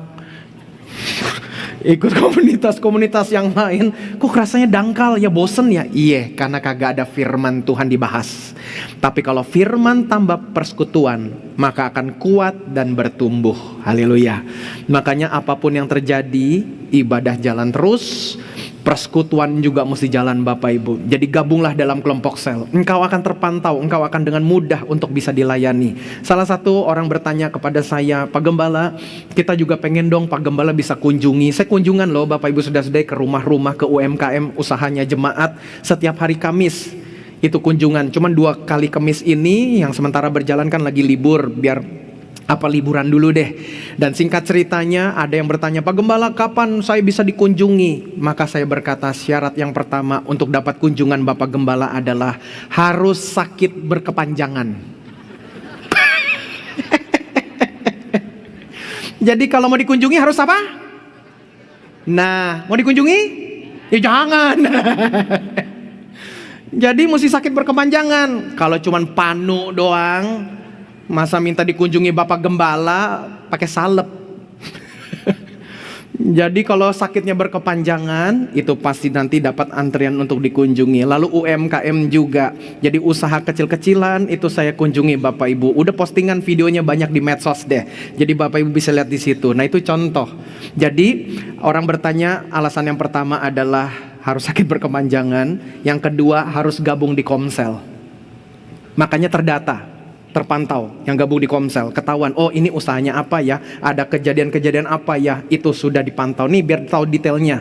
ikut komunitas-komunitas yang lain. Kok rasanya dangkal ya, bosen ya? Iya, karena kagak ada firman Tuhan dibahas. Tapi kalau firman tambah persekutuan, maka akan kuat dan bertumbuh. Haleluya. Makanya apapun yang terjadi, ibadah jalan terus, persekutuan juga mesti jalan Bapak Ibu. Jadi gabunglah dalam kelompok sel. Engkau akan terpantau, engkau akan dengan mudah untuk bisa dilayani. Salah satu orang bertanya kepada saya, Pak Gembala, kita juga pengen dong Pak Gembala bisa kunjungi. Saya kunjungan loh Bapak Ibu Saudara-saudari ke rumah-rumah, ke UMKM, usahanya jemaat setiap hari Kamis. Itu kunjungan, cuman 2 kali Kamis ini yang sementara berjalan kan lagi libur, biar liburan dulu deh. Dan singkat ceritanya ada yang bertanya, Pak Gembala kapan saya bisa dikunjungi? Maka saya berkata, syarat yang pertama untuk dapat kunjungan Bapak Gembala adalah harus sakit berkepanjangan. Jadi kalau mau dikunjungi harus apa? Nah, mau dikunjungi? Ya jangan. Jadi mesti sakit berkepanjangan. Kalau cuman panu doang, masa minta dikunjungi Bapak Gembala pakai salep. Jadi kalau sakitnya berkepanjangan, itu pasti nanti dapat antrian untuk dikunjungi. Lalu UMKM juga. Jadi usaha kecil-kecilan itu saya kunjungi Bapak Ibu. Udah postingan videonya banyak di medsos deh. Jadi Bapak Ibu bisa lihat di situ. Nah itu contoh. Jadi orang bertanya, alasan yang pertama adalah harus sakit berkepanjangan. Yang kedua harus gabung di Komsel. Makanya terdata, terpantau yang gabung di Komsel, ketahuan, oh ini usahanya apa ya, ada kejadian-kejadian apa ya, itu sudah dipantau nih biar tahu detailnya.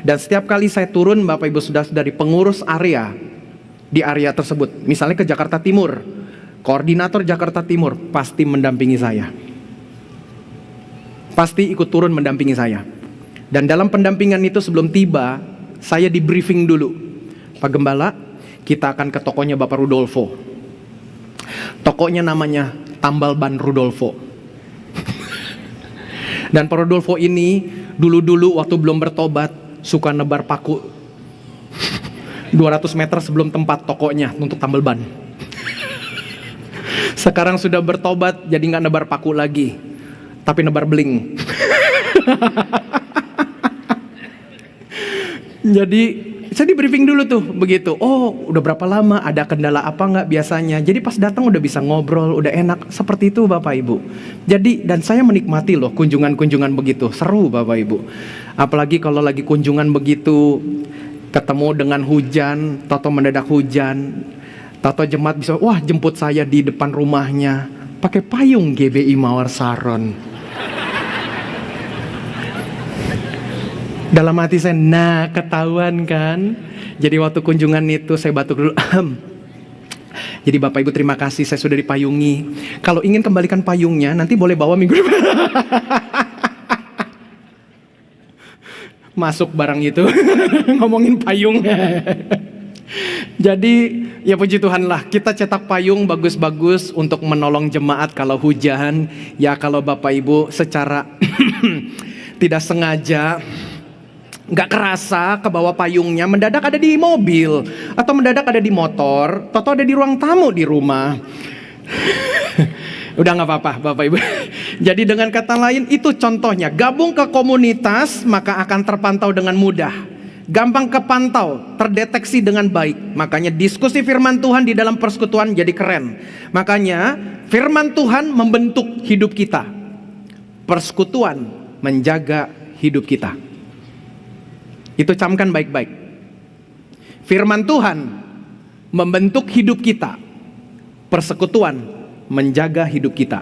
Dan setiap kali saya turun Bapak Ibu sudah dari pengurus area di area tersebut, misalnya ke Jakarta Timur, koordinator Jakarta Timur pasti mendampingi saya, pasti ikut turun mendampingi saya. Dan dalam pendampingan itu sebelum tiba, saya di briefing dulu, Pak Gembala kita akan ke tokonya Bapak Rudolfo. Tokonya namanya Tambal Ban Rudolfo. Dan Pak Rudolfo ini dulu-dulu waktu belum bertobat suka nebar paku 200 meter sebelum tempat tokonya untuk tambal ban. Sekarang sudah bertobat jadi gak nebar paku lagi, tapi nebar beling. Jadi saya di briefing dulu tuh begitu. Oh udah berapa lama, ada kendala apa nggak biasanya. Jadi pas datang udah bisa ngobrol, udah enak. Seperti itu Bapak Ibu. Jadi dan saya menikmati loh kunjungan-kunjungan begitu. Seru Bapak Ibu. Apalagi kalau lagi kunjungan begitu, ketemu dengan hujan, toto mendadak hujan, toto jemaat bisa wah jemput saya di depan rumahnya pakai payung GBI Mawar Saron. Dalam hati saya, nah ketahuan kan. Jadi waktu kunjungan itu saya batuk dulu. Jadi Bapak Ibu terima kasih saya sudah dipayungi. Kalau ingin kembalikan payungnya nanti boleh bawa minggu depan. Masuk barang itu. Ngomongin payung. Jadi Ya puji Tuhan lah, kita cetak payung bagus-bagus untuk menolong jemaat kalau hujan. Ya kalau Bapak Ibu secara tidak sengaja, nggak kerasa ke bawah payungnya, mendadak ada di mobil, atau mendadak ada di motor, atau ada di ruang tamu di rumah. Udah nggak apa-apa Bapak Ibu. Jadi dengan kata lain itu contohnya, gabung ke komunitas maka akan terpantau dengan mudah. Gampang kepantau, terdeteksi dengan baik. Makanya diskusi firman Tuhan di dalam persekutuan jadi keren. Makanya firman Tuhan membentuk hidup kita. Persekutuan menjaga hidup kita. Itu camkan baik-baik. Firman Tuhan membentuk hidup kita. Persekutuan menjaga hidup kita.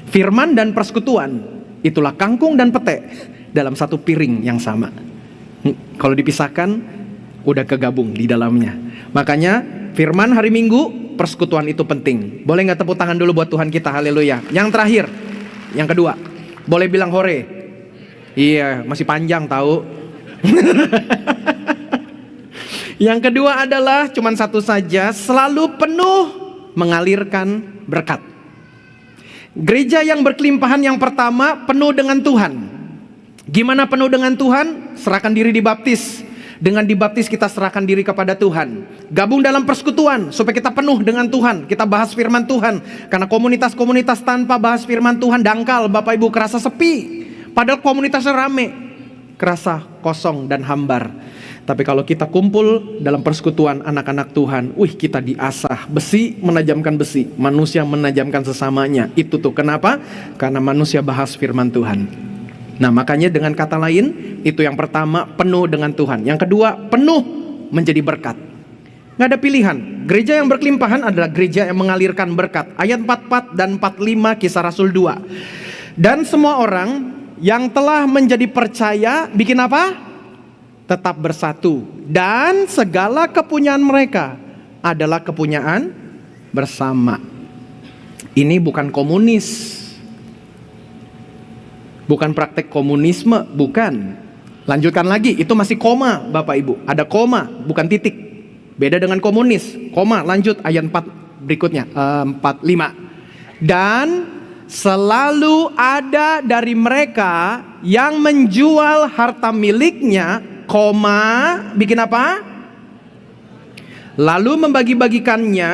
Firman dan persekutuan itulah kangkung dan pete dalam satu piring yang sama. Kalau dipisahkan udah kegabung di dalamnya. Makanya firman hari Minggu, persekutuan itu penting. Boleh nggak tepuk tangan dulu buat Tuhan kita, haleluya. Yang terakhir, yang kedua, boleh bilang hore. Iya, masih panjang tahu. Yang kedua adalah cuman satu saja, selalu penuh mengalirkan berkat. Gereja yang berkelimpahan yang pertama penuh dengan Tuhan. Gimana penuh dengan Tuhan? Serahkan diri dibaptis. Dengan dibaptis kita serahkan diri kepada Tuhan. Gabung dalam persekutuan supaya kita penuh dengan Tuhan. Kita bahas firman Tuhan. Karena komunitas-komunitas tanpa bahas firman Tuhan dangkal, Bapak Ibu, kerasa sepi. Padahal komunitasnya rame, kerasa kosong dan hambar. Tapi kalau kita kumpul dalam persekutuan anak-anak Tuhan, kita diasah. Besi menajamkan besi, manusia menajamkan sesamanya. Itu tuh kenapa? Karena manusia bahas firman Tuhan. Nah makanya dengan kata lain, itu yang pertama penuh dengan Tuhan. Yang kedua penuh menjadi berkat. Nggak ada pilihan. Gereja yang berkelimpahan adalah gereja yang mengalirkan berkat. Ayat 44 dan 45 Kisah Rasul 2. Dan semua orang yang telah menjadi percaya bikin apa? Tetap bersatu. Dan segala kepunyaan mereka adalah kepunyaan bersama. Ini bukan komunis. Bukan praktek komunisme, bukan. Lanjutkan lagi, itu masih koma Bapak Ibu. Ada koma, bukan titik. Beda dengan komunis. Koma, lanjut ayat 4 berikutnya, 45. Dan selalu ada dari mereka yang menjual harta miliknya, koma, bikin apa? Lalu membagi-bagikannya,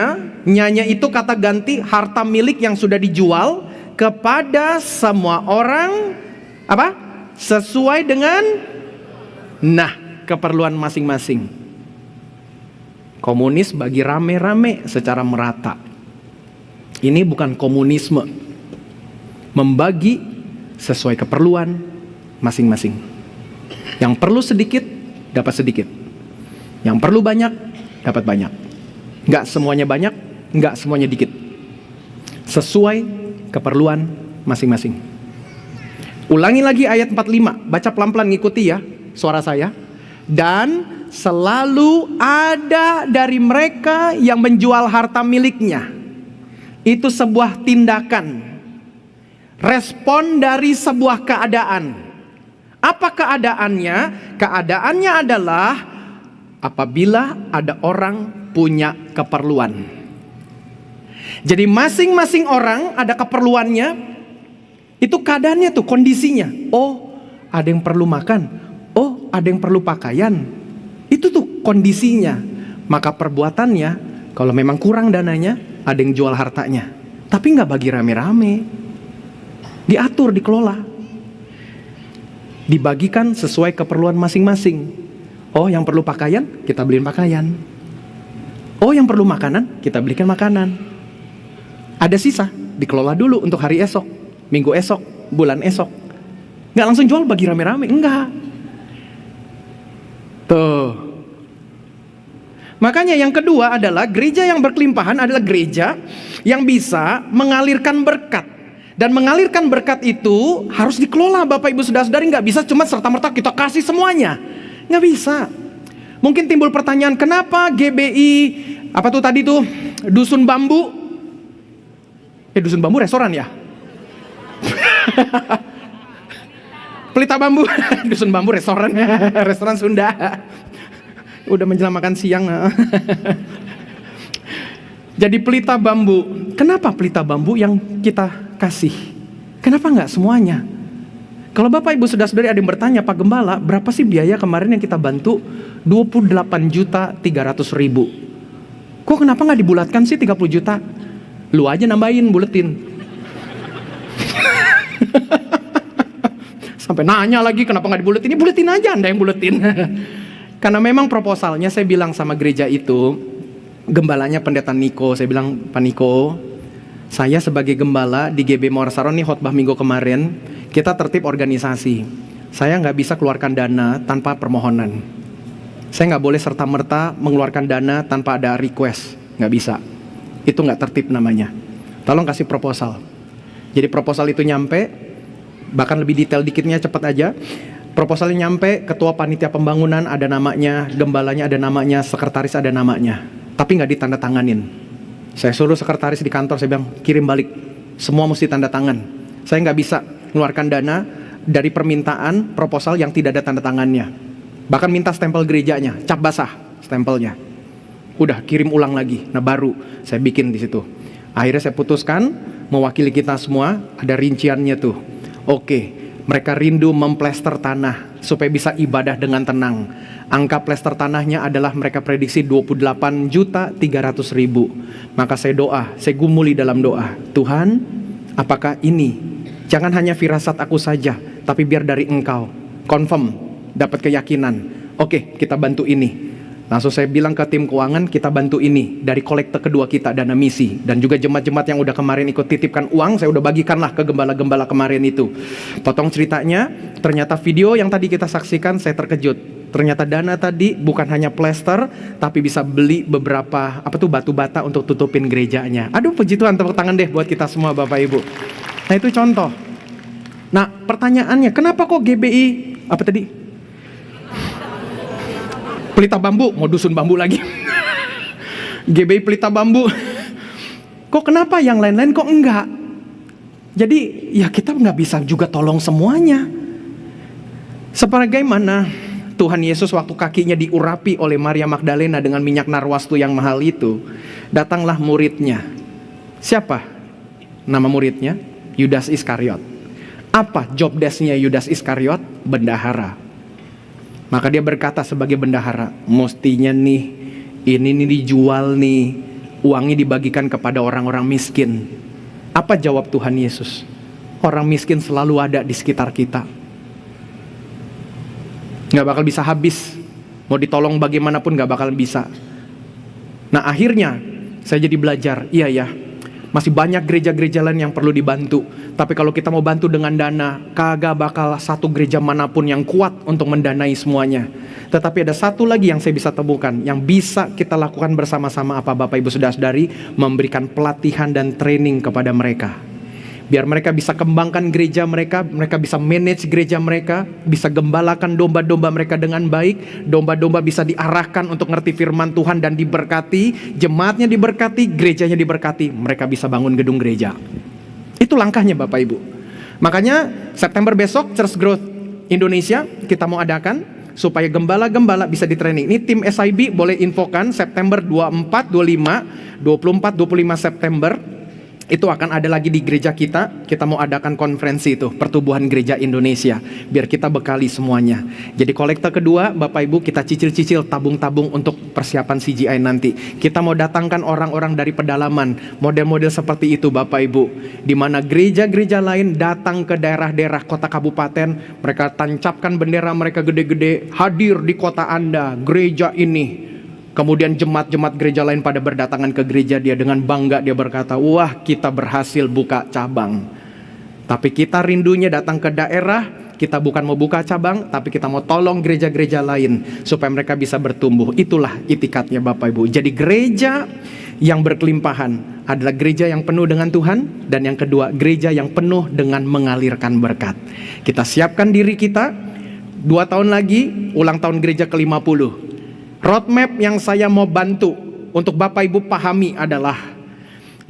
nyanya itu kata ganti harta milik yang sudah dijual kepada semua orang apa? Sesuai dengan keperluan masing-masing. Komunis bagi rame-rame secara merata. Ini bukan komunisme. Membagi sesuai keperluan masing-masing. Yang perlu sedikit dapat sedikit. Yang perlu banyak dapat banyak. Enggak semuanya banyak, enggak semuanya dikit. Sesuai keperluan masing-masing. Ulangi lagi ayat 45, baca pelan-pelan ngikuti ya suara saya. Dan selalu ada dari mereka yang menjual harta miliknya. Itu sebuah tindakan, respon dari sebuah keadaan. Apa keadaannya? Keadaannya adalah apabila ada orang punya keperluan. Jadi masing-masing orang ada keperluannya. Itu keadaannya tuh, kondisinya. Oh, ada yang perlu makan. Oh, ada yang perlu pakaian. Itu tuh kondisinya. Maka perbuatannya, kalau memang kurang dananya, ada yang jual hartanya. Tapi nggak bagi rame-rame. Diatur, dikelola. Dibagikan sesuai keperluan masing-masing. Oh, yang perlu pakaian, kita beliin pakaian. Oh, yang perlu makanan, kita belikan makanan. Ada sisa, dikelola dulu untuk hari esok. Minggu esok, bulan esok. Nggak langsung jual bagi rame-rame, enggak. Tuh. Makanya yang kedua adalah gereja yang berkelimpahan adalah gereja yang bisa mengalirkan berkat. Dan mengalirkan berkat itu harus dikelola Bapak Ibu Saudara-saudari. Nggak bisa cuma serta-merta kita kasih semuanya. Nggak bisa. Mungkin timbul pertanyaan, kenapa GBI, apa tuh tadi tuh, Dusun Bambu? Dusun Bambu restoran ya? Pelita Bambu, Dusun Bambu restoran, restoran Sunda. Udah menjelang makan siang. Jadi pelita bambu. Kenapa pelita bambu yang kita kasih? Kenapa nggak semuanya? Kalau Bapak Ibu Saudara-saudari ada yang bertanya, Pak Gembala, berapa sih biaya kemarin yang kita bantu? 28.300.000. Kok kenapa nggak dibulatkan sih 30 juta? Lu aja nambahin, buletin. Sampai nanya lagi kenapa nggak dibuletin? Ini buletin aja, Anda yang buletin. Karena memang proposalnya saya bilang sama gereja itu, gembalanya Pendeta Niko, saya bilang, Pak Niko, saya sebagai gembala di GB Muara Saron nih khotbah minggu kemarin, kita tertib organisasi. Saya nggak bisa keluarkan dana tanpa permohonan. Saya nggak boleh serta-merta mengeluarkan dana tanpa ada request, nggak bisa. Itu nggak tertib namanya. Tolong kasih proposal. Jadi proposal itu nyampe, bahkan lebih detail dikitnya cepat aja. Proposalnya nyampe, ketua panitia pembangunan ada namanya, gembalanya ada namanya, sekretaris ada namanya. Tapi nggak ditandatanganin. Saya suruh sekretaris di kantor, saya bilang, kirim balik. Semua mesti tanda tangan. Saya nggak bisa mengeluarkan dana dari permintaan proposal yang tidak ada tanda tangannya. Bahkan minta stempel gerejanya, cap basah stempelnya. Udah kirim ulang lagi. Nah baru saya bikin di situ. Akhirnya saya putuskan mewakili kita semua, ada rinciannya tuh. Oke, mereka rindu memplester tanah supaya bisa ibadah dengan tenang. Angka plester tanahnya adalah mereka prediksi 28.300.000. Maka saya doa, saya gumuli dalam doa, Tuhan, apakah ini jangan hanya firasat aku saja, tapi biar dari Engkau. Confirm, dapat keyakinan. Oke, kita bantu ini. Langsung saya bilang ke tim keuangan, kita bantu ini dari kolekte kedua kita, dana misi. Dan juga jemaat-jemaat yang udah kemarin ikut titipkan uang, saya udah bagikanlah ke gembala-gembala kemarin itu. Potong ceritanya, ternyata video yang tadi kita saksikan saya terkejut. Ternyata dana tadi bukan hanya plester, tapi bisa beli beberapa batu bata untuk tutupin gerejanya. Aduh puji Tuhan, tepuk tangan deh buat kita semua Bapak Ibu. Nah itu contoh. Nah pertanyaannya, kenapa kok GBI pelita bambu, mau dusun bambu lagi. GBI pelita bambu. Kok kenapa yang lain-lain kok enggak? Jadi ya kita nggak bisa juga tolong semuanya. Sebagaimana Tuhan Yesus waktu kakinya diurapi oleh Maria Magdalena dengan minyak narwastu yang mahal itu, datanglah muridnya. Siapa nama muridnya? Yudas Iskariot. Apa job desk-nya Yudas Iskariot? Bendahara. Maka dia berkata sebagai bendahara, mestinya nih, ini dijual nih, uangnya dibagikan kepada orang-orang miskin. Apa jawab Tuhan Yesus? Orang miskin selalu ada di sekitar kita. Gak bakal bisa habis. Mau ditolong bagaimanapun gak bakal bisa. Nah akhirnya saya jadi belajar, iya ya, masih banyak gereja-gereja lain yang perlu dibantu. Tapi kalau kita mau bantu dengan dana, kagak bakal satu gereja manapun yang kuat untuk mendanai semuanya. Tetapi ada satu lagi yang saya bisa temukan, yang bisa kita lakukan bersama-sama apa Bapak Ibu Saudara-saudari, memberikan pelatihan dan training kepada mereka. Biar mereka bisa kembangkan gereja mereka, mereka bisa manage gereja mereka, bisa gembalakan domba-domba mereka dengan baik, domba-domba bisa diarahkan untuk ngerti firman Tuhan dan diberkati, jemaatnya diberkati, gerejanya diberkati, mereka bisa bangun gedung gereja. Itu langkahnya Bapak Ibu. Makanya September besok Church Growth Indonesia kita mau adakan supaya gembala-gembala bisa di training. Ini tim SIB boleh infokan September 24, 25, 24, 25 September. Itu akan ada lagi di gereja kita. Kita mau adakan konferensi itu, Pertumbuhan Gereja Indonesia, biar kita bekali semuanya. Jadi kolekte kedua, Bapak Ibu, kita cicil-cicil, tabung-tabung untuk persiapan CGI nanti. Kita mau datangkan orang-orang dari pedalaman, model-model seperti itu Bapak Ibu, di mana gereja-gereja lain datang ke daerah-daerah kota kabupaten, mereka tancapkan bendera mereka gede-gede, hadir di kota Anda, gereja ini. Kemudian jemaat-jemaat gereja lain pada berdatangan ke gereja dia, dengan bangga dia berkata, wah kita berhasil buka cabang. Tapi kita rindunya datang ke daerah, kita bukan mau buka cabang, tapi kita mau tolong gereja-gereja lain supaya mereka bisa bertumbuh. Itulah itikatnya Bapak Ibu. Jadi gereja yang berkelimpahan adalah gereja yang penuh dengan Tuhan, dan yang kedua gereja yang penuh dengan mengalirkan berkat. Kita siapkan diri kita, 2 tahun lagi ulang tahun gereja ke-50. Roadmap yang saya mau bantu untuk Bapak Ibu pahami adalah,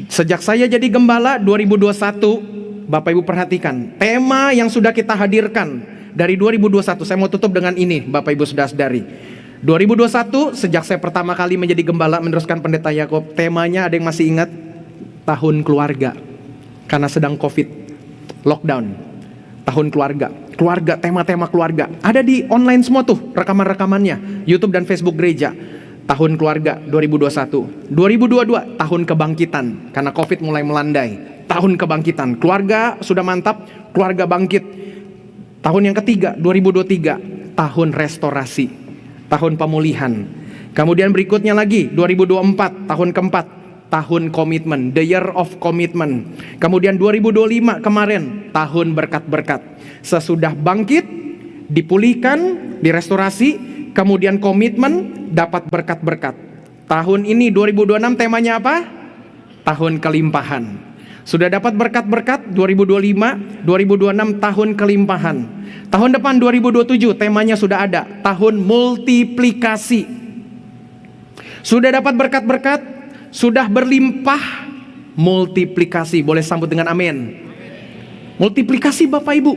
sejak saya jadi gembala 2021, Bapak Ibu perhatikan tema yang sudah kita hadirkan dari 2021. Saya mau tutup dengan ini Bapak Ibu Saudara-saudari. 2021 sejak saya pertama kali menjadi gembala meneruskan Pendeta Yakob, temanya ada yang masih ingat? Tahun keluarga. Karena sedang Covid, lockdown. Tahun keluarga. Keluarga, tema-tema keluarga. Ada di online semua tuh rekaman-rekamannya, YouTube dan Facebook gereja. Tahun keluarga 2021. 2022 tahun kebangkitan karena Covid mulai melandai. Tahun kebangkitan. Keluarga sudah mantap, keluarga bangkit. Tahun yang ketiga 2023 tahun restorasi. Tahun pemulihan. Kemudian berikutnya lagi 2024 tahun keempat, tahun komitmen, the year of commitment. Kemudian 2025 kemarin tahun berkat-berkat. Sesudah bangkit, dipulihkan, direstorasi, kemudian komitmen, dapat berkat-berkat. Tahun ini 2026 temanya apa? Tahun kelimpahan. Sudah dapat berkat-berkat 2025, 2026 tahun kelimpahan. Tahun depan 2027 temanya sudah ada, tahun multiplikasi. Sudah dapat berkat-berkat, sudah berlimpah, multiplikasi. Boleh sambut dengan amin. Multiplikasi Bapak Ibu.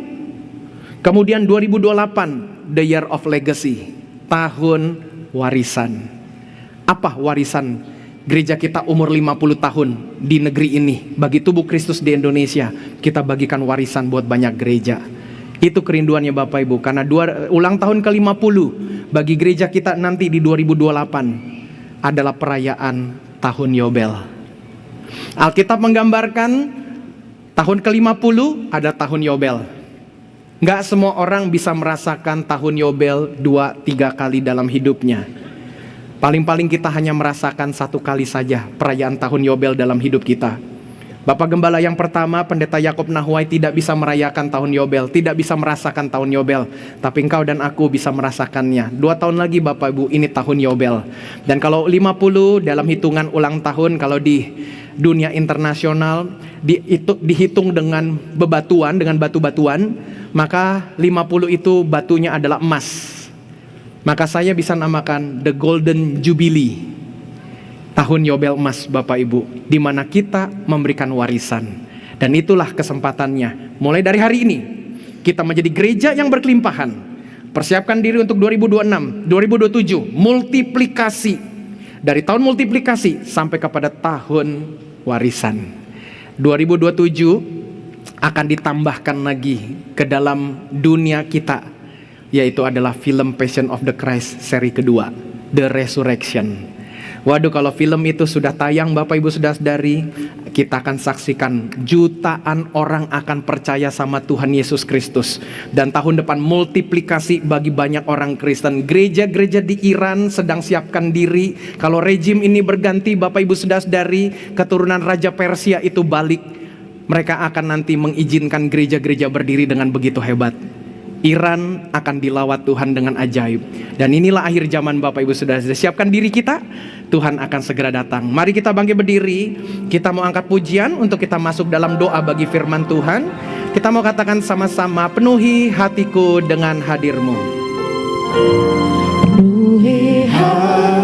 Kemudian 2028 the year of legacy, tahun warisan. Apa warisan gereja kita umur 50 tahun di negeri ini? Bagi tubuh Kristus di Indonesia, kita bagikan warisan buat banyak gereja. Itu kerinduannya Bapak Ibu, karena ulang tahun ke-50 bagi gereja kita nanti di 2028 adalah perayaan tahun Yobel. Alkitab menggambarkan tahun ke-50 ada tahun Yobel. Nggak semua orang bisa merasakan tahun Yobel 2-3 kali dalam hidupnya. Paling-paling kita hanya merasakan 1 kali saja perayaan tahun Yobel dalam hidup kita. Bapak Gembala yang pertama, Pendeta Yakob Nahuai, tidak bisa merayakan tahun Yobel, tidak bisa merasakan tahun Yobel. Tapi engkau dan aku bisa merasakannya. 2 tahun lagi Bapak Ibu, ini tahun Yobel. Dan kalau 50 dalam hitungan ulang tahun, kalau di dunia internasional dihitung dengan bebatuan, dengan batu-batuan, maka 50 itu batunya adalah emas. Maka saya bisa namakan The Golden Jubilee, tahun Yobel emas Bapak Ibu, di mana kita memberikan warisan. Dan itulah kesempatannya. Mulai dari hari ini kita menjadi gereja yang berkelimpahan. Persiapkan diri untuk 2026, 2027, multiplikasi. Dari tahun multiplikasi sampai kepada tahun warisan. 2027 akan ditambahkan lagi ke dalam dunia kita, yaitu adalah film Passion of the Christ seri kedua, The Resurrection. Waduh, kalau film itu sudah tayang Bapak Ibu Saudara-saudari, kita akan saksikan jutaan orang akan percaya sama Tuhan Yesus Kristus. Dan tahun depan multiplikasi bagi banyak orang Kristen. Gereja-gereja di Iran sedang siapkan diri. Kalau rejim ini berganti Bapak Ibu Saudara-saudari, keturunan Raja Persia itu balik, mereka akan nanti mengizinkan gereja-gereja berdiri dengan begitu hebat. Iran akan dilawat Tuhan dengan ajaib. Dan inilah akhir zaman Bapak Ibu Saudara. Siapkan diri kita, Tuhan akan segera datang. Mari kita bangkit berdiri. Kita mau angkat pujian untuk kita masuk dalam doa bagi firman Tuhan. Kita mau katakan sama-sama, penuhi hatiku dengan hadir-Mu. Penuhi hatiku